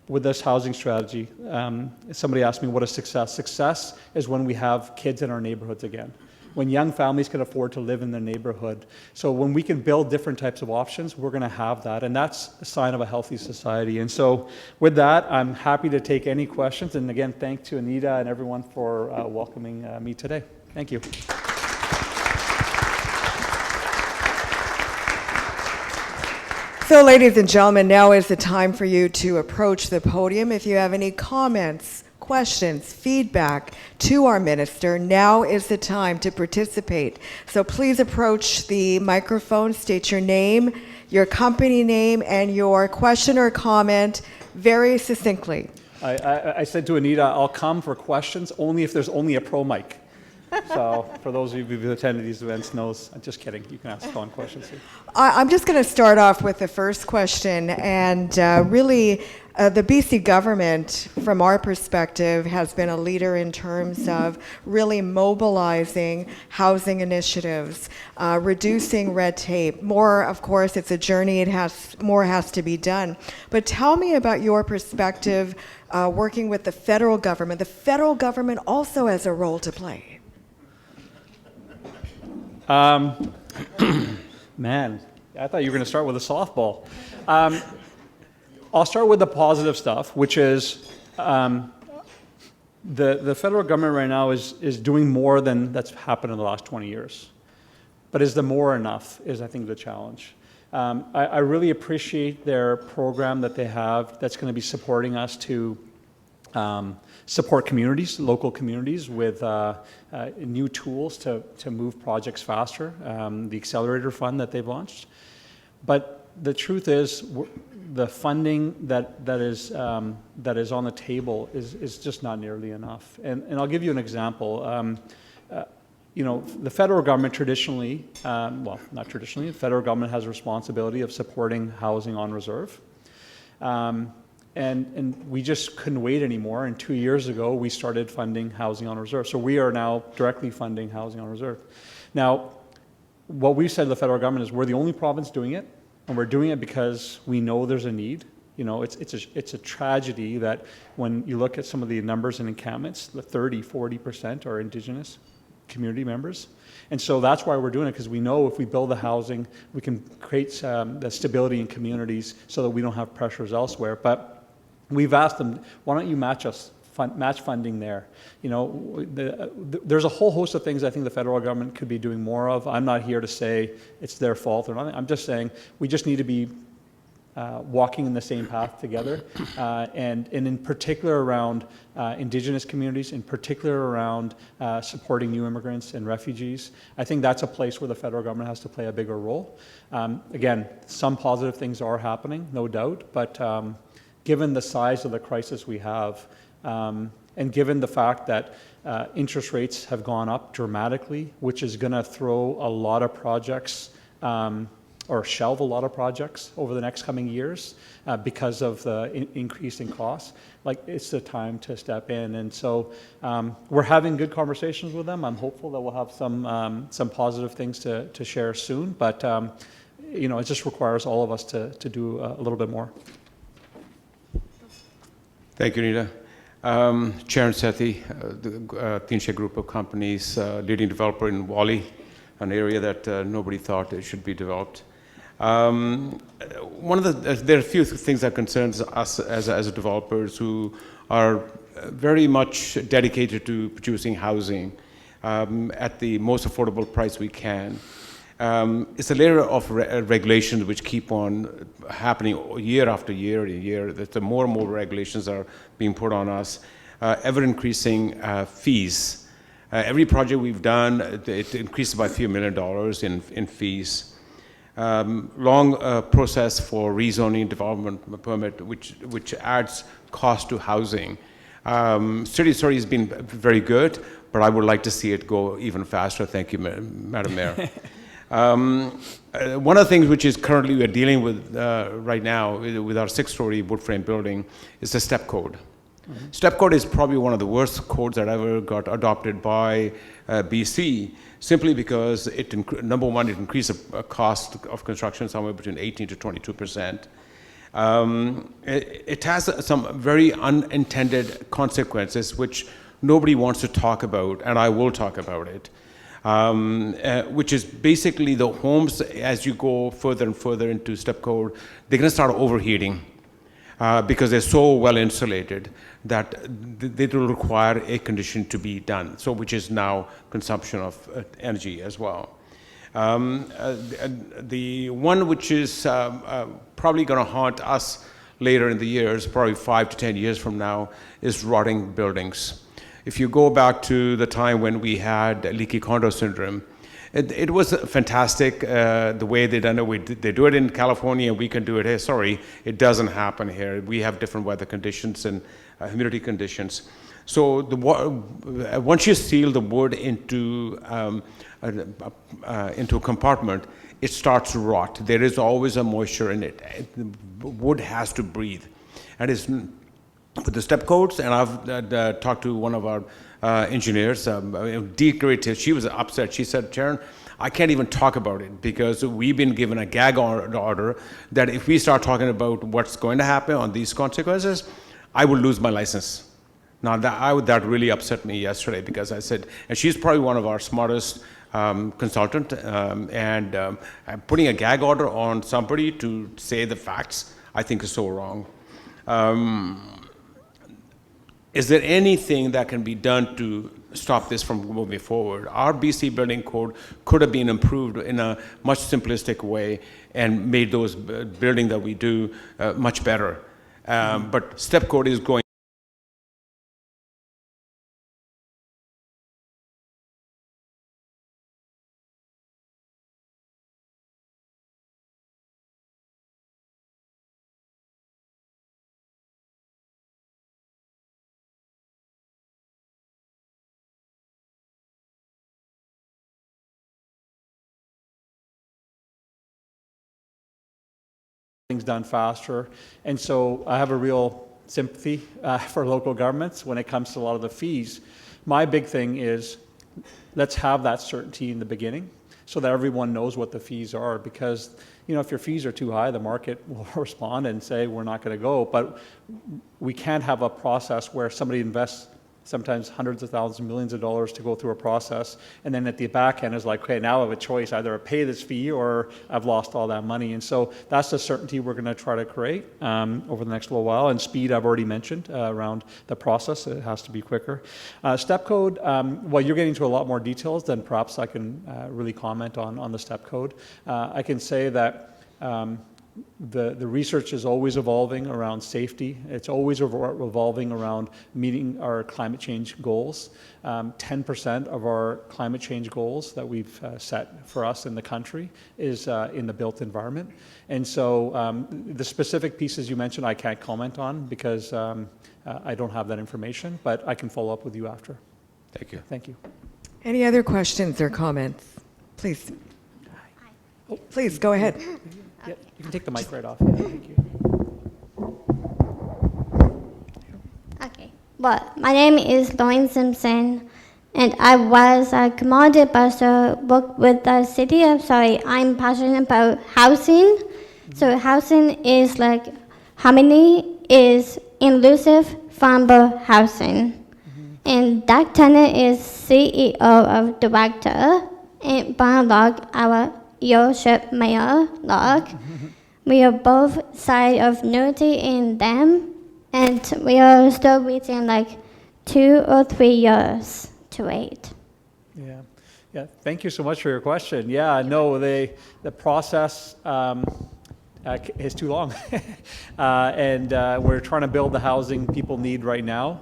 with this housing strategy, somebody asked me, what is success? Success is when we have kids in our neighborhoods again, when young families can afford to live in their neighborhood. So when we can build different types of options, we're going to have that, and that's a sign of a healthy society. And so with that, I'm happy to take any questions, and again, thank to Anita and everyone for welcoming me today. Thank you. So, ladies and gentlemen, now is the time for you to approach the podium. If you have any comments, questions, feedback to our minister, now is the time to participate. So please approach the microphone, state your name, your company name, and your question or comment very succinctly. I said to Anita, I'll come for questions only if there's only a pro mic. So for those of you who've attended these events knows, I'm just kidding. You can ask Kahlon questions. I'm just going to start off with the first question, and really the BC government, from our perspective, has been a leader in terms of really mobilizing housing initiatives, reducing red tape. More, of course, it's a journey. More has to be done. But tell me about your perspective working with the federal government. The federal government also has a role to play. Man, I thought you were going to start with a softball. I'll start with the positive stuff, which is the federal government right now is doing more than that's happened in the last 20 years. But is the more enough is, I think, the challenge. I really appreciate their program that they have that's going to be supporting us to support communities, local communities, with new tools to move projects faster, the accelerator fund that they've launched. But the truth is, the funding that is on the table is just not nearly enough. And I'll give you an example. The federal government traditionally, not traditionally, the federal government has a responsibility of supporting housing on reserve. And we just couldn't wait anymore. And 2 years ago, we started funding housing on reserve. So we are now directly funding housing on reserve. Now, what we've said to the federal government is we're the only province doing it, and we're doing it because we know there's a need. It's a tragedy that when you look at some of the numbers in encampments, the 30-40% are Indigenous community members. And so that's why we're doing it, because we know if we build the housing, we can create the stability in communities so that we don't have pressures elsewhere. But we've asked them, why don't you match funding there? There's a whole host of things I think the federal government could be doing more of. I'm not here to say it's their fault or nothing. I'm just saying we just need to be walking in the same path together, and in particular around Indigenous communities, in particular around supporting new immigrants and refugees. I think that's a place where the federal government has to play a bigger role. Again, some positive things are happening, no doubt, but given the size of the crisis we have, and And given the fact that interest rates have gone up dramatically, which is going to throw a lot of projects or shelve a lot of projects over the next coming years because of the increase in costs, like it's the time to step in. And so we're having good conversations with them. I'm hopeful that we'll have some positive things to share soon, but it just requires all of us to do a little bit more. Thank you, Nita. Charan Sethi, the Tinshe Group of Companies, leading developer in Wally, an area that nobody thought it should be developed. There are a few things that concerns us as developers who are very much dedicated to producing housing at the most affordable price we can. It's a layer of regulations which keep on happening year after year and year. The more and more regulations are being put on us, ever increasing fees. Every project we've done, it increases by a few $1 million in fees. Long process for rezoning development permit, which adds cost to housing. City story has been very good, but I would like to see it go even faster. Thank you, Madam Mayor. One of the things which is currently we're dealing with right now with our 6-story wood frame building is the step code. Mm-hmm. Step code is probably one of the worst codes that ever got adopted by BC, simply because number one, it increased the cost of construction somewhere between 18 to 22%. It has some very unintended consequences which nobody wants to talk about, and I will talk about it. Which is basically the homes, as you go further and further into step code, they're going to start overheating because they're so well insulated that they will require air conditioning to be done, so which is now consumption of energy as well. The one which is probably going to haunt us later in the years, probably 5 to 10 years from now, is rotting buildings. If you go back to the time when we had leaky condo syndrome, it was fantastic the way they done it. They do it in California, we can do it here. Sorry, it doesn't happen here. We have different weather conditions and humidity conditions. So once you seal the wood into a compartment, it starts to rot. There is always a moisture in it. The wood has to breathe, and it's with the step codes, and I've talked to one of our engineers, decorative. She was upset. She said, Charan, I can't even talk about it because we've been given a gag order that if we start talking about what's going to happen on these consequences, I will lose my license. Now that really upset me yesterday because I said, and she's probably one of our smartest consultant, and putting a gag order on somebody to say the facts, I think is so wrong. Is there anything that can be done to stop this from moving forward? Our BC building code could have been improved in a much simplistic way and made those building that we do much better. But step code is going. Things done faster. And so I have a real sympathy for local governments when it comes to a lot of the fees. My big thing is let's have that certainty in the beginning so that everyone knows what the fees are, because if your fees are too high, the market will respond and say we're not going to go. But we can't have a process where somebody invests sometimes hundreds of thousands, millions of dollars to go through a process, and then at the back end is like, okay, now I have a choice, either I pay this fee or I've lost all that money. And so that's the certainty we're going to try to create over the next little while. And speed, I've already mentioned around the process. It has to be quicker. Step code, well, you're getting into a lot more details than perhaps I can really comment on the step code. I can say that the research is always evolving around safety. It's always revolving around meeting our climate change goals. 10% of our climate change goals that we've set for us in the country is in the built environment. And so the specific pieces you mentioned I can't comment on because I don't have that information, but I can follow up with you after. Thank you. Thank you. Any other questions or comments? Please. Oh, please, go ahead. Yeah, you can take the mic right off. Yeah, thank you. Okay. Well, my name is Lauren Simpson, and I was a commodity buster, worked with the city of Surrey. I'm passionate about housing. So housing is like harmony is inclusive farmable housing. And Doug Tennant is CEO of Director, and Brian Locke, our Yorkshire Mayor Locke. We are both sides of unity in them, and we are still waiting like 2 or 3 years to wait. Yeah, yeah. Thank you so much for your question. Yeah, no, the process is too long, and we're trying to build the housing people need right now.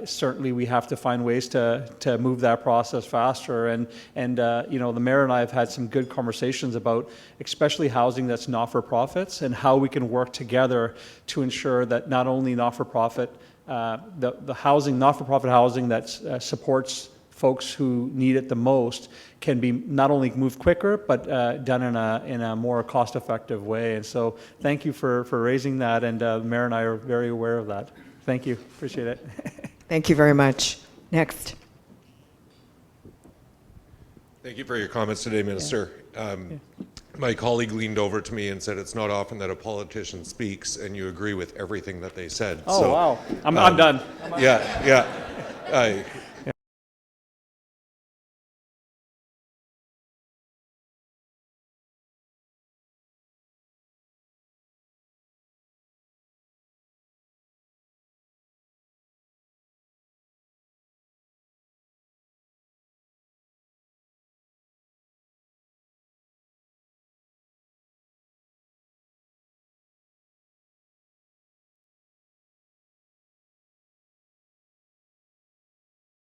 Certainly, we have to find ways to move that process faster. And you know, the mayor and I have had some good conversations about, especially housing that's not for profits, and how we can work together to ensure that not only not for profit, the housing, not for profit housing that supports folks who need it the most can be not only moved quicker, but done in a more cost-effective way. And so thank you for raising that, and the mayor and I are very aware of that. Thank you. Appreciate it. Thank you very much. Next. Thank you for your comments today, Minister. My colleague leaned over to me and said it's not often that a politician speaks and you agree with everything that they said. Oh, so, wow. I'm done. Yeah.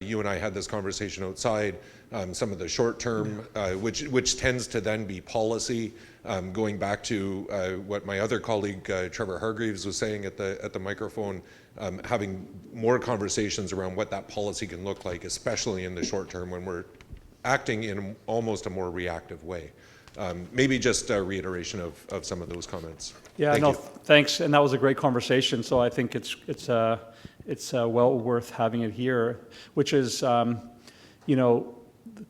You and I had this conversation outside, some of the short term, which tends to then be policy, going back to what my other colleague, Trevor Hargreaves, was saying at the microphone, having more conversations around what that policy can look like, especially in the short term when we're acting in almost a more reactive way. Maybe just a reiteration of some of those comments. Yeah, Thank no, you. thanks. And that was a great conversation. So I think it's well worth having it here, which is, you know,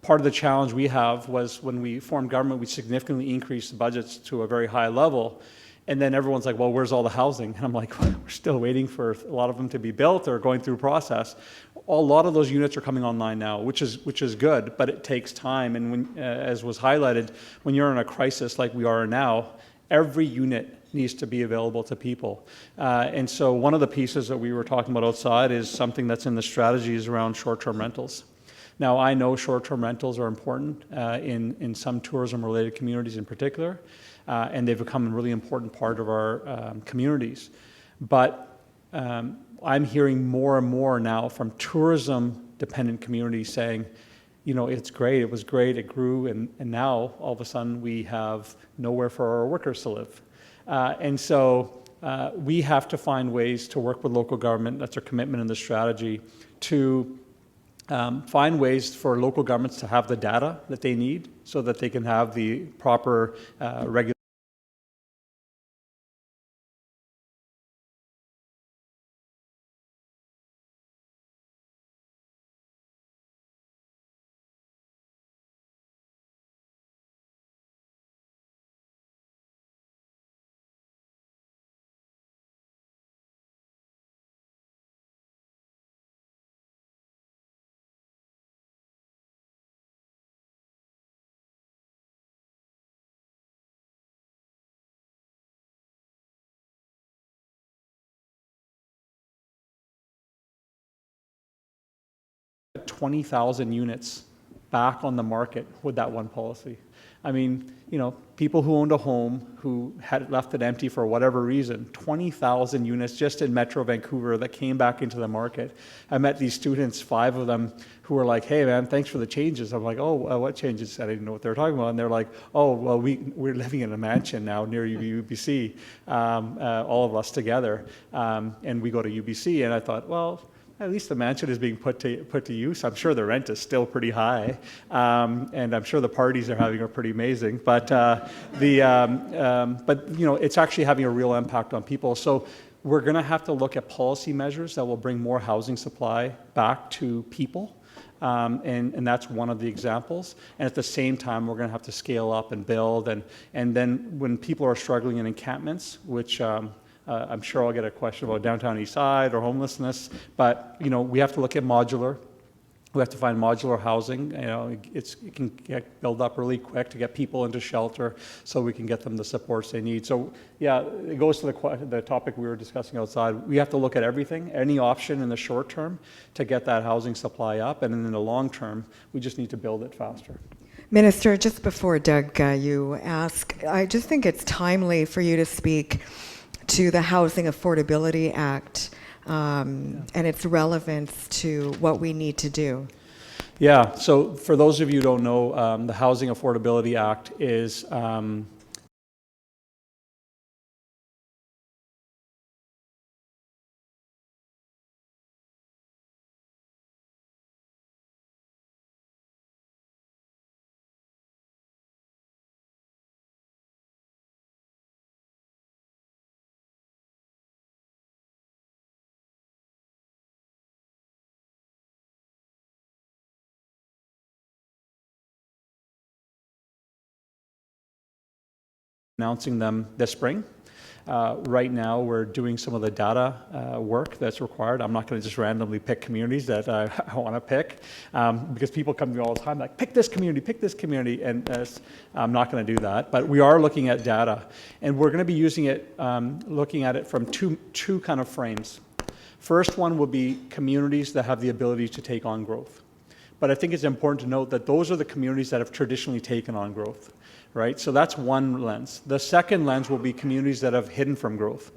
part of the challenge we have was when we formed government, we significantly increased the budgets to a very high level. And then everyone's like, well, where's all the housing? And I'm like, we're still waiting for a lot of them to be built or going through process. A lot of those units are coming online now, which is good, but it takes time. And when, as was highlighted, when you're in a crisis like we are now, every unit needs to be available to people. And so one of the pieces that we were talking about outside is something that's in the strategies around short-term rentals. Now, I know short-term rentals are important in some tourism-related communities in particular, and they've become a really important part of our communities. But I'm hearing more and more now from tourism-dependent communities saying, you know, it's great, it was great, it grew, and now all of a sudden we have nowhere for our workers to live. And so we have to find ways to work with local government, that's our commitment in the strategy, to find ways for local governments to have the data that they need so that they can have the proper regulation. $20,000 units back on the market with that one policy. I mean, you know, people who owned a home who had left it empty for whatever reason, 20,000 units just in Metro Vancouver that came back into the market. I met these students, 5 of them, who were like, hey man, thanks for the changes. I'm like, oh, what changes? I didn't know what they were talking about. And they're like, oh, well, we're living in a mansion now near UBC, all of us together, and we go to UBC. And I thought, well, at least the mansion is being put to use. I'm sure the rent is still pretty high, and I'm sure the parties they're having are pretty amazing. But but you know, it's actually having a real impact on people. So we're going to have to look at policy measures that will bring more housing supply back to people. And that's one of the examples. And at the same time, we're going to have to scale up and build. And then when people are struggling in encampments, which I'm sure I'll get a question about downtown east side or homelessness, but you know, we have to look at modular. We have to find modular housing. You know, it can get built up really quick to get people into shelter, so we can get them the supports they need. So yeah, it goes to the topic we were discussing outside. We have to look at everything, any option in the short term to get that housing supply up, and in the long term, we just need to build it faster. Minister, just before Doug, you ask, I just think it's timely for you to speak to the Housing Affordability Act and its relevance to what we need to do. Yeah, so for those of you who don't know, the Housing Affordability Act is announcing them this spring. Right now, we're doing some of the data work that's required. I'm not going to just randomly pick communities that I want to pick, because people come to me all the time like, pick this community, and I'm not going to do that. But we are looking at data, and we're going to be using it, looking at it from two kind of frames. First one will be communities that have the ability to take on growth. But I think it's important to note that those are the communities that have traditionally taken on growth, right? So that's one lens. The second lens will be communities that have hidden from growth.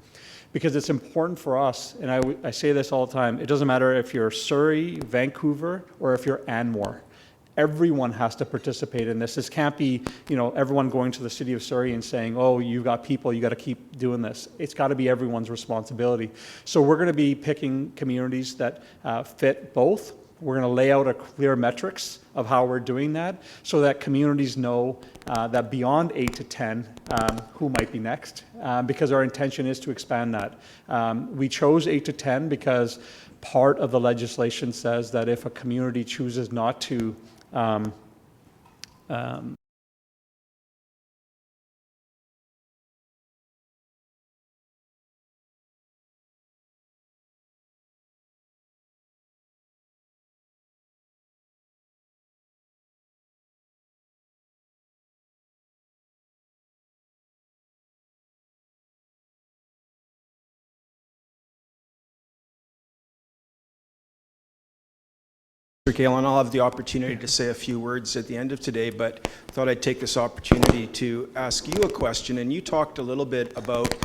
Because it's important for us, and I say this all the time, it doesn't matter if you're Surrey, Vancouver, or if you're Anmore. Everyone has to participate in this. This can't be, you know, everyone going to the city of Surrey and saying, oh, you got people, you got to keep doing this. It's got to be everyone's responsibility. So we're going to be picking communities that fit both. We're going to lay out a clear metrics of how we're doing that so that communities know that beyond 8 to 10, who might be next, because our intention is to expand that. We chose 8 to 10 because part of the legislation says that if a community chooses not to Kahlon, I'll have the opportunity to say a few words at the end of today, but thought I'd take this opportunity to ask you a question. And you talked a little bit about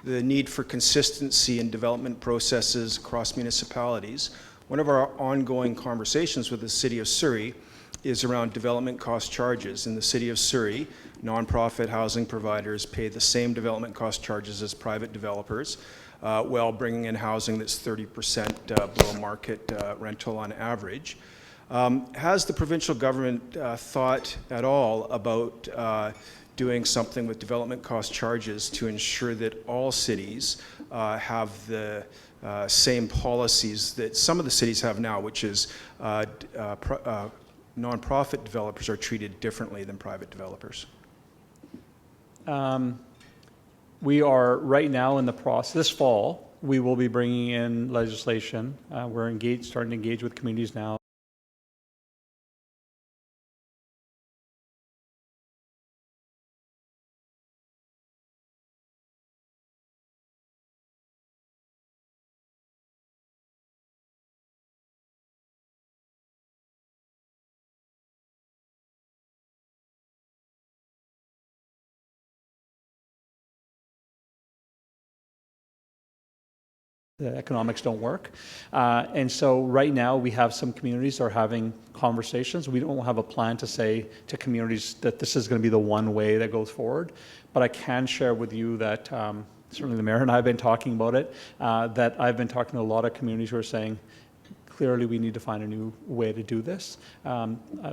the need for consistency in development processes across municipalities. One of our ongoing conversations with the City of Surrey is around development cost charges. In the City of Surrey, nonprofit housing providers pay the same development cost charges as private developers, while bringing in housing that's 30% below market rental on average. Has the provincial government thought at all about doing something with development cost charges to ensure that all cities have the same policies that some of the cities have now, which is nonprofit developers are treated differently than private developers? We are right now in the process. This fall, we will be bringing in legislation. We're starting to engage with communities now. the economics don't work. And so right now we have some communities that are having conversations. We don't have a plan to say to communities that this is going to be the one way that goes forward. But I can share with you that certainly the mayor and I have been talking about it, that I've been talking to a lot of communities who are saying, clearly we need to find a new way to do this.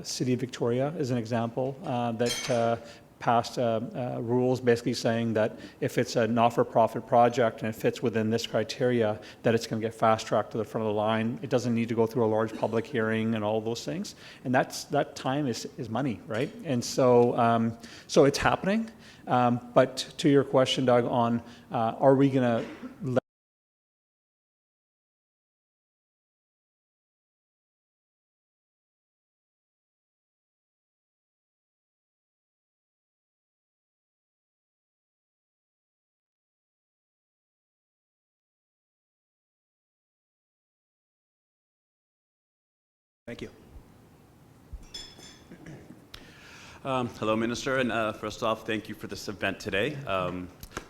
City of Victoria is an example that passed rules basically saying that if it's a not-for-profit project and it fits within this criteria, that it's going to get fast-tracked to the front of the line. It doesn't need to go through a large public hearing and all those things. And that time is money, right? And so, so it's happening. But to your question, Doug, on are we going to Thank you. Hello, Minister, and first off, thank you for this event today. My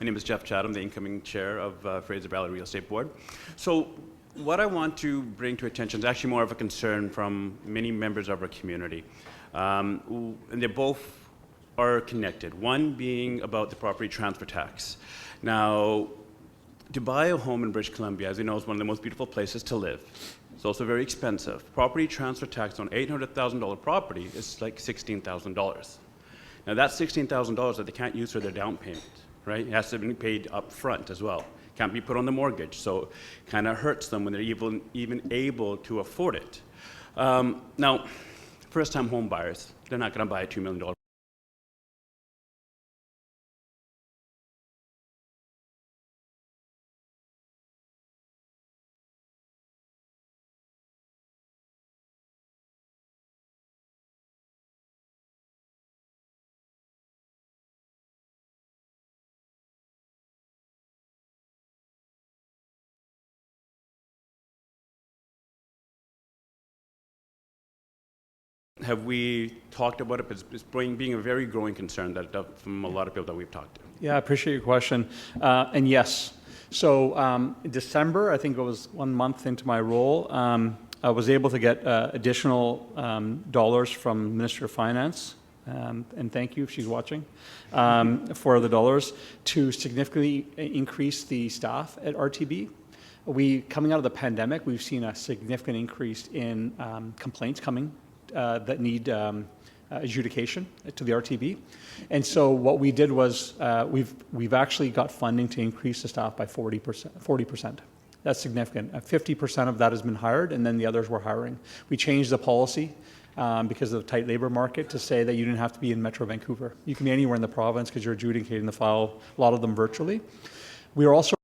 name is Jeff Chatham, the incoming chair of Fraser Valley Real Estate Board. So what I want to bring to attention is actually more of a concern from many members of our community. And they both are connected, one being about the property transfer tax. Now, to buy a home in British Columbia, as you know, is one of the most beautiful places to live. It's also very expensive. Property transfer tax on $800,000 property is like $16,000. Now that's $16,000 that they can't use for their down payment, right? It has to be paid up front as well. Can't be put on the mortgage, so it kind of hurts them when they're even able to afford it. Now, first-time home buyers, they're not going to buy a $2 million. Have we talked about it? It's being a very growing concern from a lot of people that we've talked to. Yeah, I appreciate your question. And yes, so in December, I think it was 1 month into my role, I was able to get additional dollars from Minister of Finance, and thank you if she's watching, for the dollars to significantly increase the staff at RTB. Coming out of the pandemic, we've seen a significant increase in complaints coming that need adjudication to the RTB. And so what we did was we've actually got funding to increase the staff by 40%. That's significant. 50% of that has been hired, and then the others we're hiring. We changed the policy because of the tight labor market to say that you didn't have to be in Metro Vancouver. You can be anywhere in the province because you're adjudicating the file, a lot of them virtually. We are also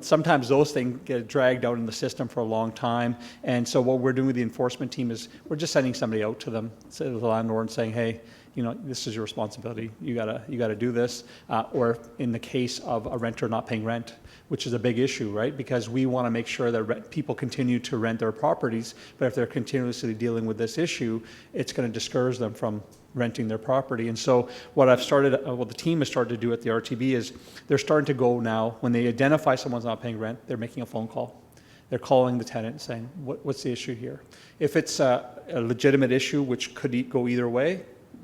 sometimes those things get dragged out in the system for a long time. And so what we're doing with the enforcement team is we're just sending somebody out to them, to the landlord, and saying, hey, this is your responsibility. You gotta do this. Or in the case of a renter not paying rent, which is a big issue, right? Because we want to make sure that people continue to rent their properties, but if they're continuously dealing with this issue, it's going to discourage them from renting their property. And so what the team has started to do at the RTB is they're starting to go now, when they identify someone's not paying rent, they're making a phone call. They're calling the tenant and saying, what's the issue here? If it's a legitimate issue, which could go either way,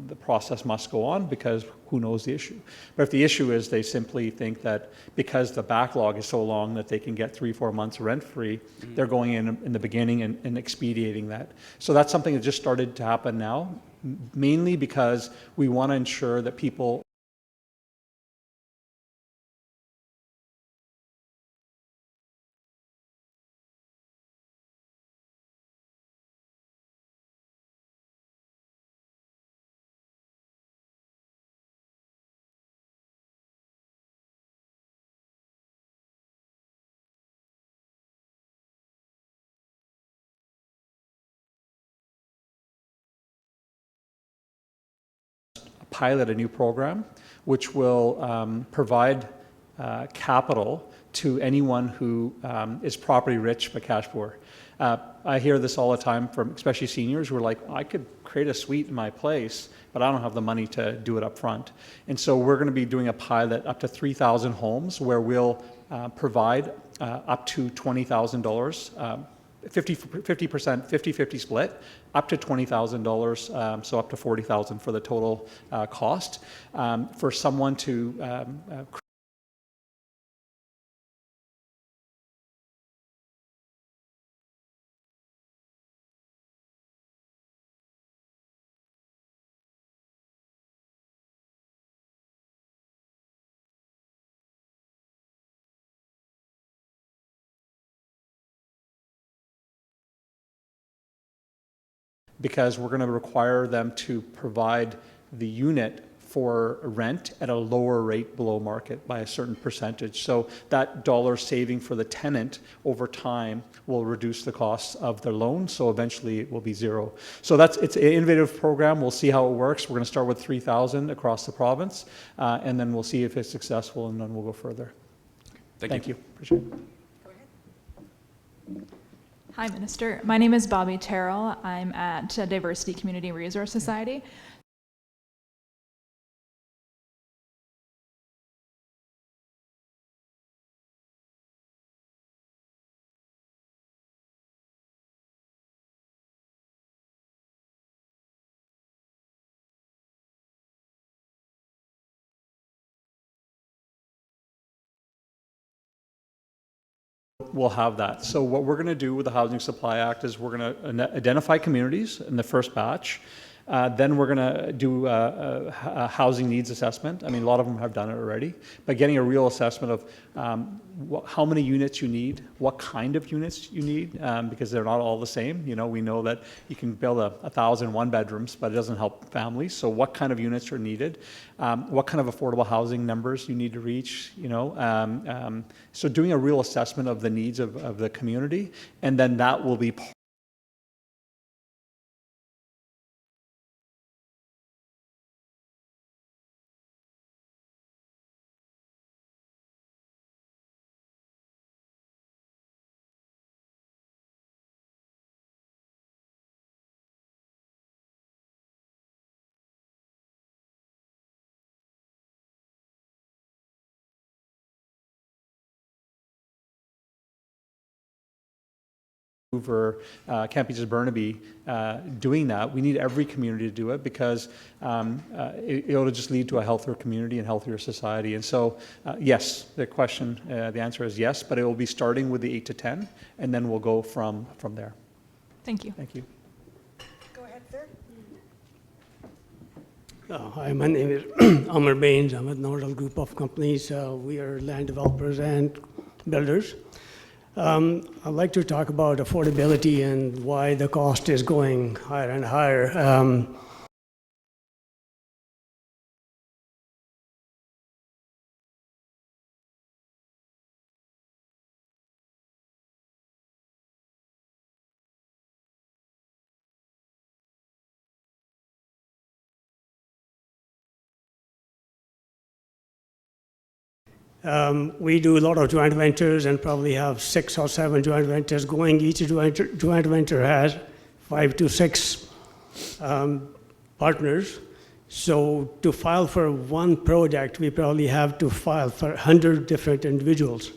the process must go on because who knows the issue. But if the issue is they simply think that because the backlog is so long that they can get 3-4 months rent-free, they're going in the beginning and expediting that. So that's something that just started to happen now, mainly because we want to ensure that people pilot a new program which will provide capital to anyone who is property rich but cash poor. I hear this all the time from especially seniors who are like, I could create a suite in my place, but I don't have the money to do it up front. And so we're going to be doing a pilot up to 3,000 homes where we'll provide up to $20,000, 50%, 50-50 split, up to $20,000, so up to $40,000 for the total cost for someone to because we're going to require them to provide the unit for rent at a lower rate below market by a certain percentage. So that dollar saving for the tenant over time will reduce the costs of their loan, so eventually it will be zero. So it's an innovative program. We'll see how it works. We're going to start with 3,000 across the province, and then we'll see if it's successful, and then we'll go further. Thank you. Appreciate it. Hi, Minister. My name is Bobby Terrell. I'm at Diversity Community Resource Society. We'll have that. So what we're going to do with the Housing Supply Act is we're going to identify communities in the first batch. Then we're going to do a housing needs assessment. I mean, a lot of them have done it already, but getting a real assessment of how many units you need, what kind of units you need, because they're not all the same. You know, we know that you can build 1,000 one-bedrooms, but it doesn't help families. So what kind of units are needed? What kind of affordable housing numbers you need to reach? You know, so doing a real assessment of the needs of the community, and then that will be Vancouver, Camp Beaches, Burnaby, doing that. We need every community to do it because it'll just lead to a healthier community and healthier society. And so, yes, the answer is yes, but it will be starting with the 8 to 10, and then we'll go from there. Thank you. Thank you. Go ahead, sir. Hi, my name is Amar Bains. I'm with Nordal Group of Companies. We are land developers and builders. I'd like to talk about affordability and why the cost is going higher and higher. We do a lot of joint ventures and probably have 6 or 7 joint ventures going. Each joint venture has 5 to 6 partners. So to file for one project, we probably have to file for 100 different individuals.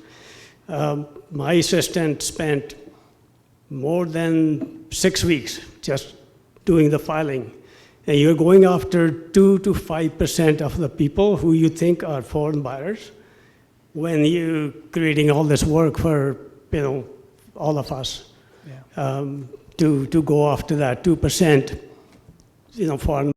My assistant spent more than 6 weeks just doing the filing. And you're going after 2 to 5% of the people who you think are foreign buyers, when you're creating all this work for, all of us, to go after that 2%, foreign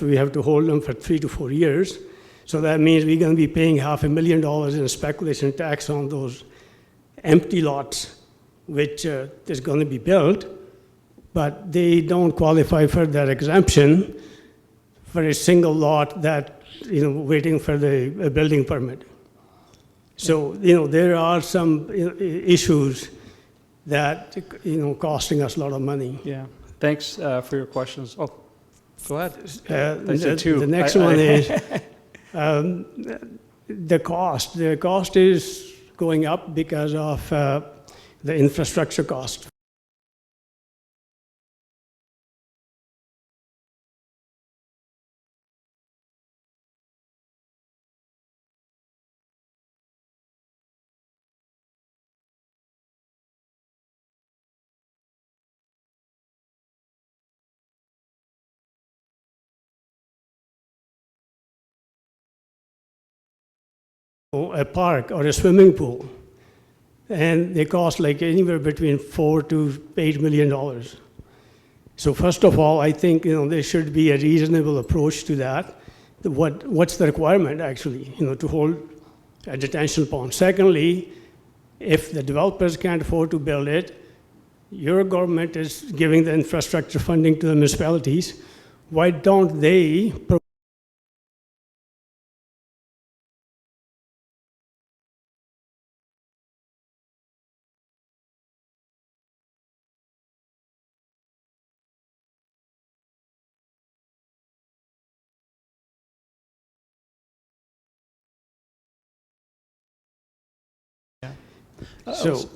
we have to hold them for 3 to 4 years. So that means we're going to be paying $500,000 in speculation tax on those empty lots, which is going to be built, but they don't qualify for that exemption for a single lot that, waiting for the building permit. So, there are some issues that, costing us a lot of money. Yeah. Thanks for your questions. Oh, go ahead. The next one is the cost. The cost is going up because of the infrastructure cost. A park or a swimming pool, and they cost like anywhere between $4 to $8 million. So first of all, I think there should be a reasonable approach to that. What's the requirement actually, to hold a detention pond? Secondly, if the developers can't afford to build it, your government is giving the infrastructure funding to the municipalities. Why don't they So,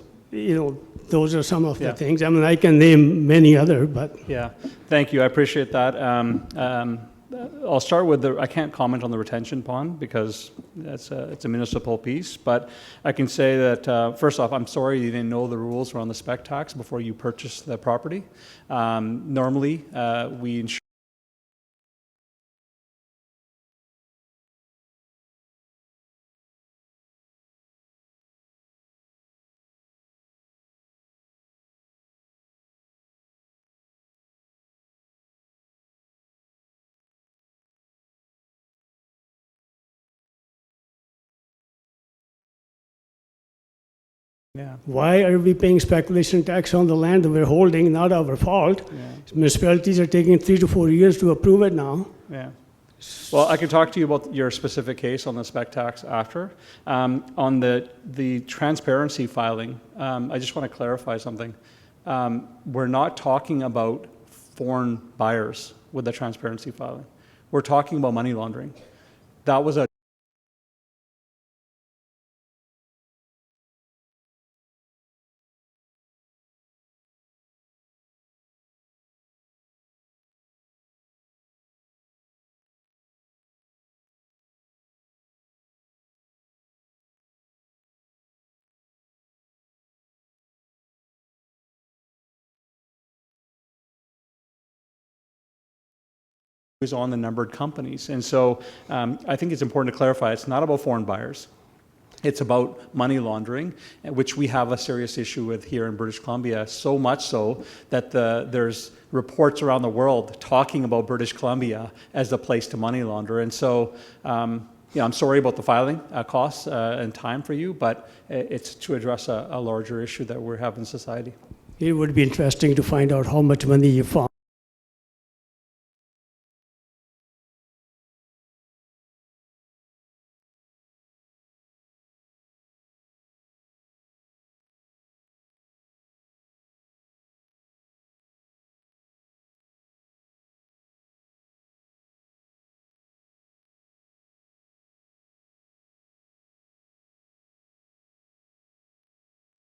those are some of the things. I mean, I can name many other, but. Yeah, thank you. I appreciate that. I'll start with I can't comment on the retention pond because it's a municipal piece, but I can say that, first off, I'm sorry you didn't know the rules around the spec tax before you purchased the property. Normally, we ensure Why are we paying speculation tax on the land that we're holding? Not our fault. Municipalities are taking 3 to 4 years to approve it now. Yeah. Well, I can talk to you about your specific case on the spec tax after. On the transparency filing, I just want to clarify something. We're not talking about foreign buyers with the transparency filing. We're talking about money laundering. That was a on the numbered companies. And so I think it's important to clarify, it's not about foreign buyers. It's about money laundering, which we have a serious issue with here in British Columbia, so much so that there's reports around the world talking about British Columbia as the place to money launder. And so I'm sorry about the filing costs and time for you, but it's to address a larger issue that we have in society. It would be interesting to find out how much money you found.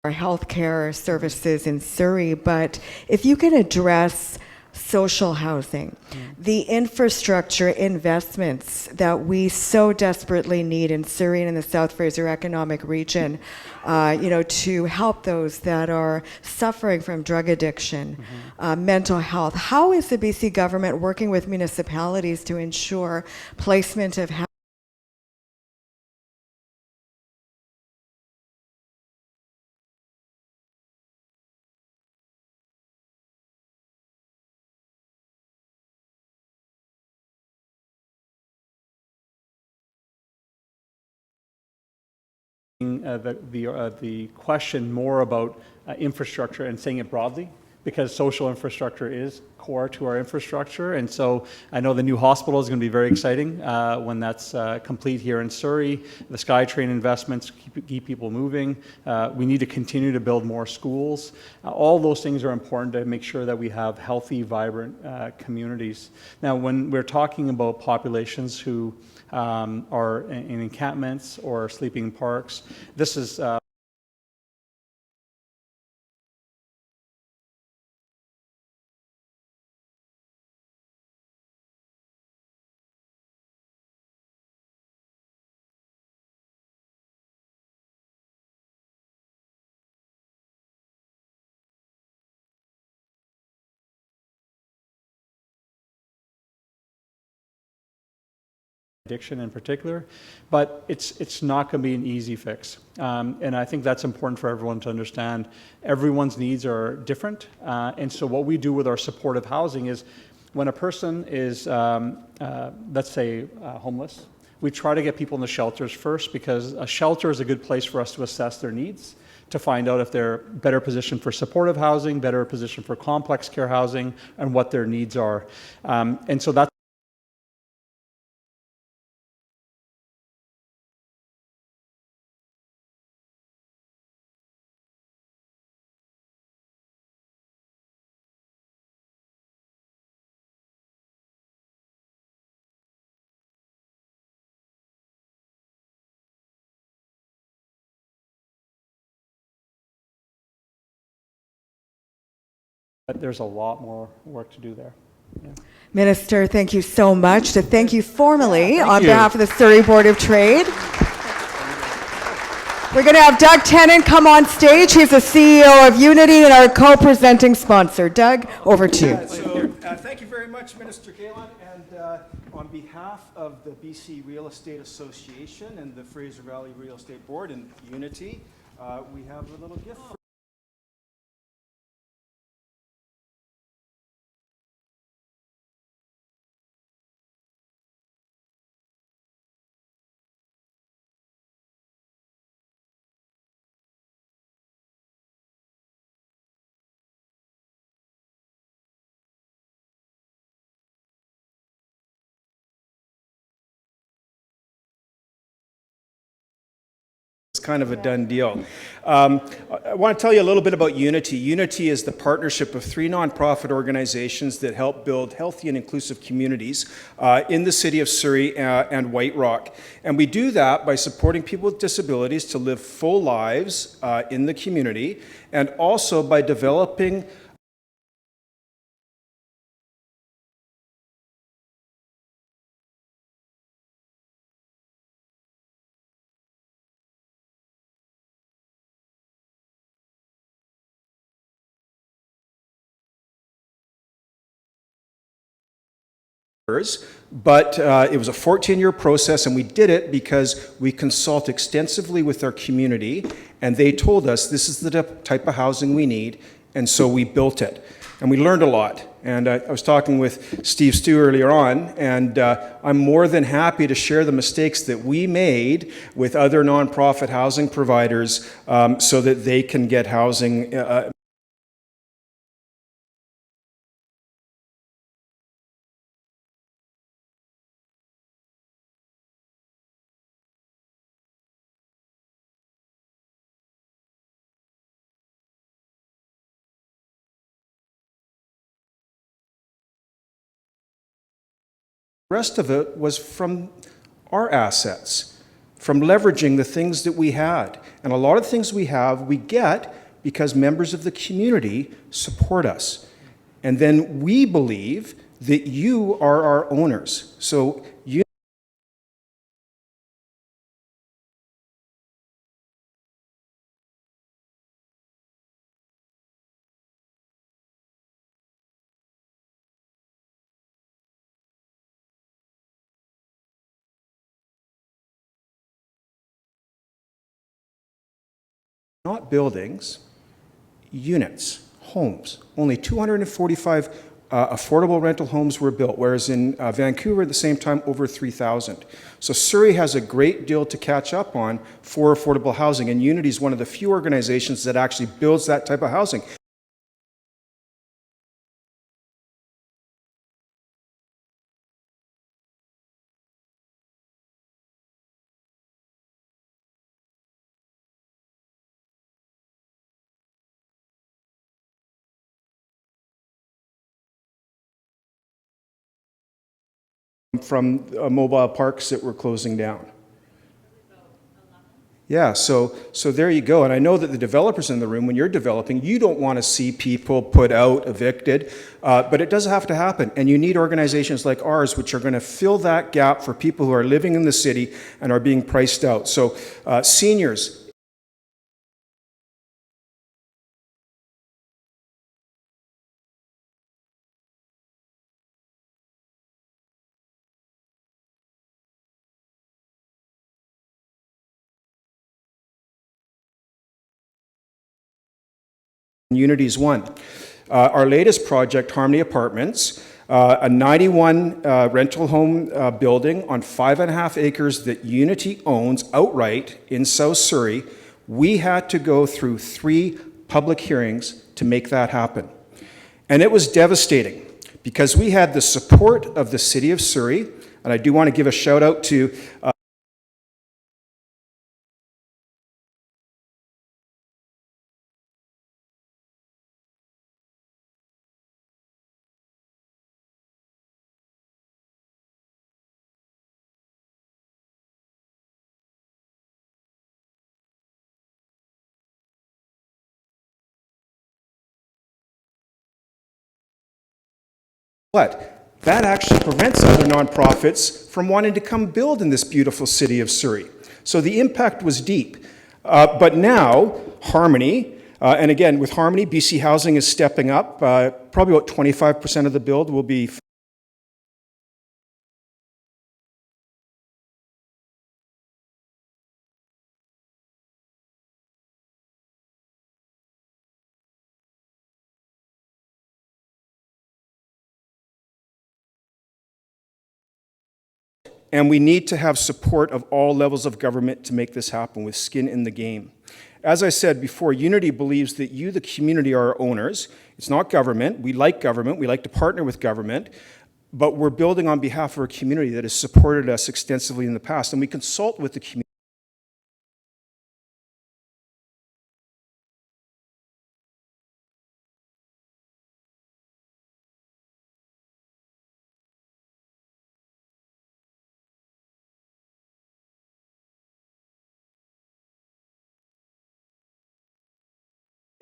Our healthcare services in Surrey, but if you can address social housing, the infrastructure investments that we so desperately need in Surrey and in the South Fraser Economic Region, to help those that are suffering from drug addiction, mental health. How is the BC government working with municipalities to ensure placement of the question more about infrastructure and saying it broadly, because social infrastructure is core to our infrastructure. And so I know the new hospital is going to be very exciting when that's complete here in Surrey. The SkyTrain investments keep people moving. We need to continue to build more schools. All those things are important to make sure that we have healthy, vibrant communities. Now, when we're talking about populations who are in encampments or sleeping in parks, this is addiction in particular, but it's not going to be an easy fix. And I think that's important for everyone to understand. Everyone's needs are different. And so what we do with our supportive housing is when a person is, let's say, homeless, we try to get people in the shelters first, because a shelter is a good place for us to assess their needs, to find out if they're better positioned for supportive housing, better positioned for complex care housing, and what their needs are. And so that's but there's a lot more work to do there. Yeah. Minister, thank you so much. To thank you formally on you. behalf of the Surrey Board of Trade. We're going to have Doug Tennant come on stage. He's the CEO of Unity and our co-presenting sponsor. Doug, over to you. Thank you very much, Minister Kahlon. And on behalf of the BC Real Estate Association and the Fraser Valley Real Estate Board and Unity, we have a little gift for kind of a done deal. I want to tell you a little bit about Unity. Unity is the partnership of 3 nonprofit organizations that help build healthy and inclusive communities in the city of Surrey and White Rock. And we do that by supporting people with disabilities to live full lives in the community, and also by developing but it was a 14-year process, and we did it because we consult extensively with our community, and they told us this is the type of housing we need, and so we built it. And we learned a lot. And I was talking with Steve Stu earlier on, and I'm more than happy to share the mistakes that we made with other nonprofit housing providers so that they can get housing The rest of it was from our assets, from leveraging the things that we had. And a lot of things we have, we get because members of the community support us. And then we believe that you are our owners. So you not buildings, units, homes. Only 245 affordable rental homes were built, whereas in Vancouver at the same time, over 3,000. So Surrey has a great deal to catch up on for affordable housing, and Unity is one of the few organizations that actually builds that type of housing. From mobile parks that were closing down. Yeah, so there you go. And I know that the developers in the room, when you're developing, you don't want to see people put out, evicted, but it does have to happen. And you need organizations like ours, which are going to fill that gap for people who are living in the city and are being priced out. So seniors, Unity's one. Our latest project, Harmony Apartments, a 91 rental home building on 5.5 acres that Unity owns outright in South Surrey. We had to go through 3 public hearings to make that happen. And it was devastating because we had the support of the City of Surrey, and I do want to give a shout out to what? That actually prevents other nonprofits from wanting to come build in this beautiful city of Surrey. So the impact was deep. But now, Harmony, and again, with Harmony, BC Housing is stepping up. Probably about 25% of the build will be and we need to have support of all levels of government to make this happen with skin in the game. As I said before, Unity believes that you, the community, are our owners. It's not government. We like to partner with government, but we're building on behalf of our community that has supported us extensively in the past, and we consult with the community.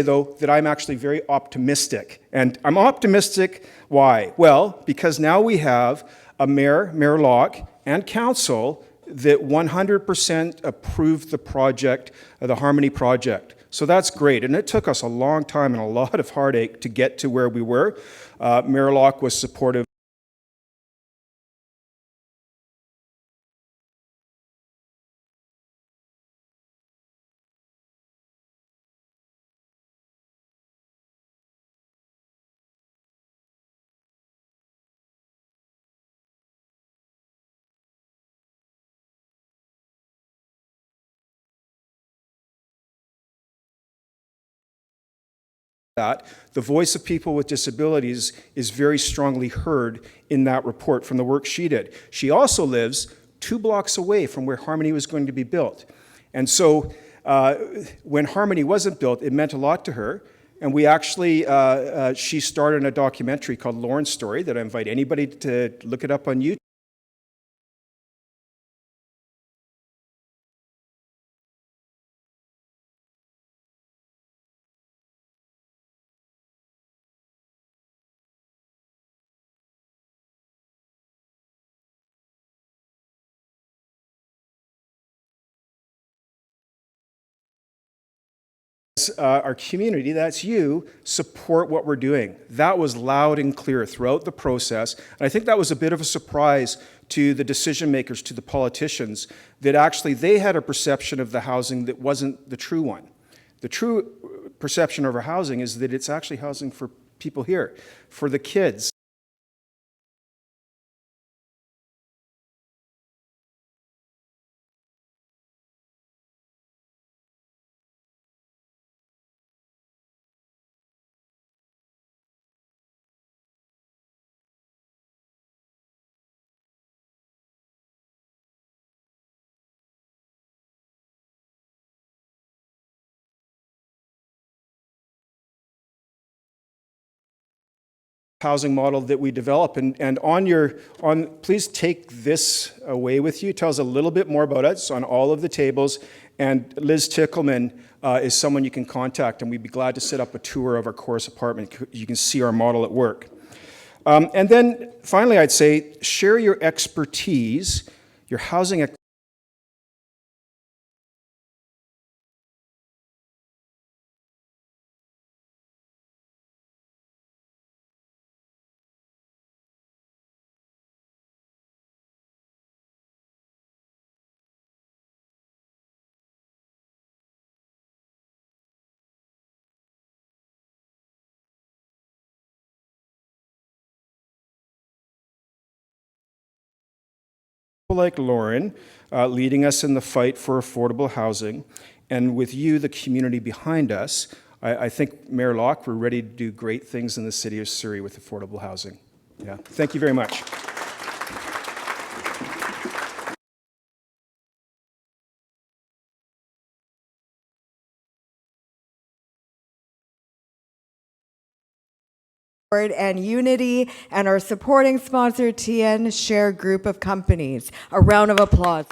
Though, that I'm actually very optimistic. And I'm optimistic, why? Well, because now we have a mayor, Mayor Locke, and council that 100% approved the project, the Harmony project. So that's great. And it took us a long time and a lot of heartache to get to where we were. Mayor Locke was supportive. That the voice of people with disabilities is very strongly heard in that report from the work she did. She also lives 2 blocks away from where Harmony was going to be built. And so when Harmony wasn't built, it meant a lot to her. And we actually, she started a documentary called Lauren's Story that I invite anybody to look it up on YouTube. Our community, that's you, support what we're doing. That was loud and clear throughout the process. And I think that was a bit of a surprise to the decision makers, to the politicians, that actually they had a perception of the housing that wasn't the true one. The true perception of our housing is that it's actually housing for people here, for the kids. housing model that we develop. And please take this away with you. It tells a little bit more about us on all of the tables. And Liz Tickleman is someone you can contact, and we'd be glad to set up a tour of our Chorus apartment. You can see our model at work. And then finally, I'd say share your expertise, your housing like Lauren leading us in the fight for affordable housing, and with you, the community behind us, I think, Mayor Locke, we're ready to do great things in the city of Surrey with affordable housing. Yeah, thank you very much. And Unity and our supporting sponsor, TN Share Group of Companies. A round of applause.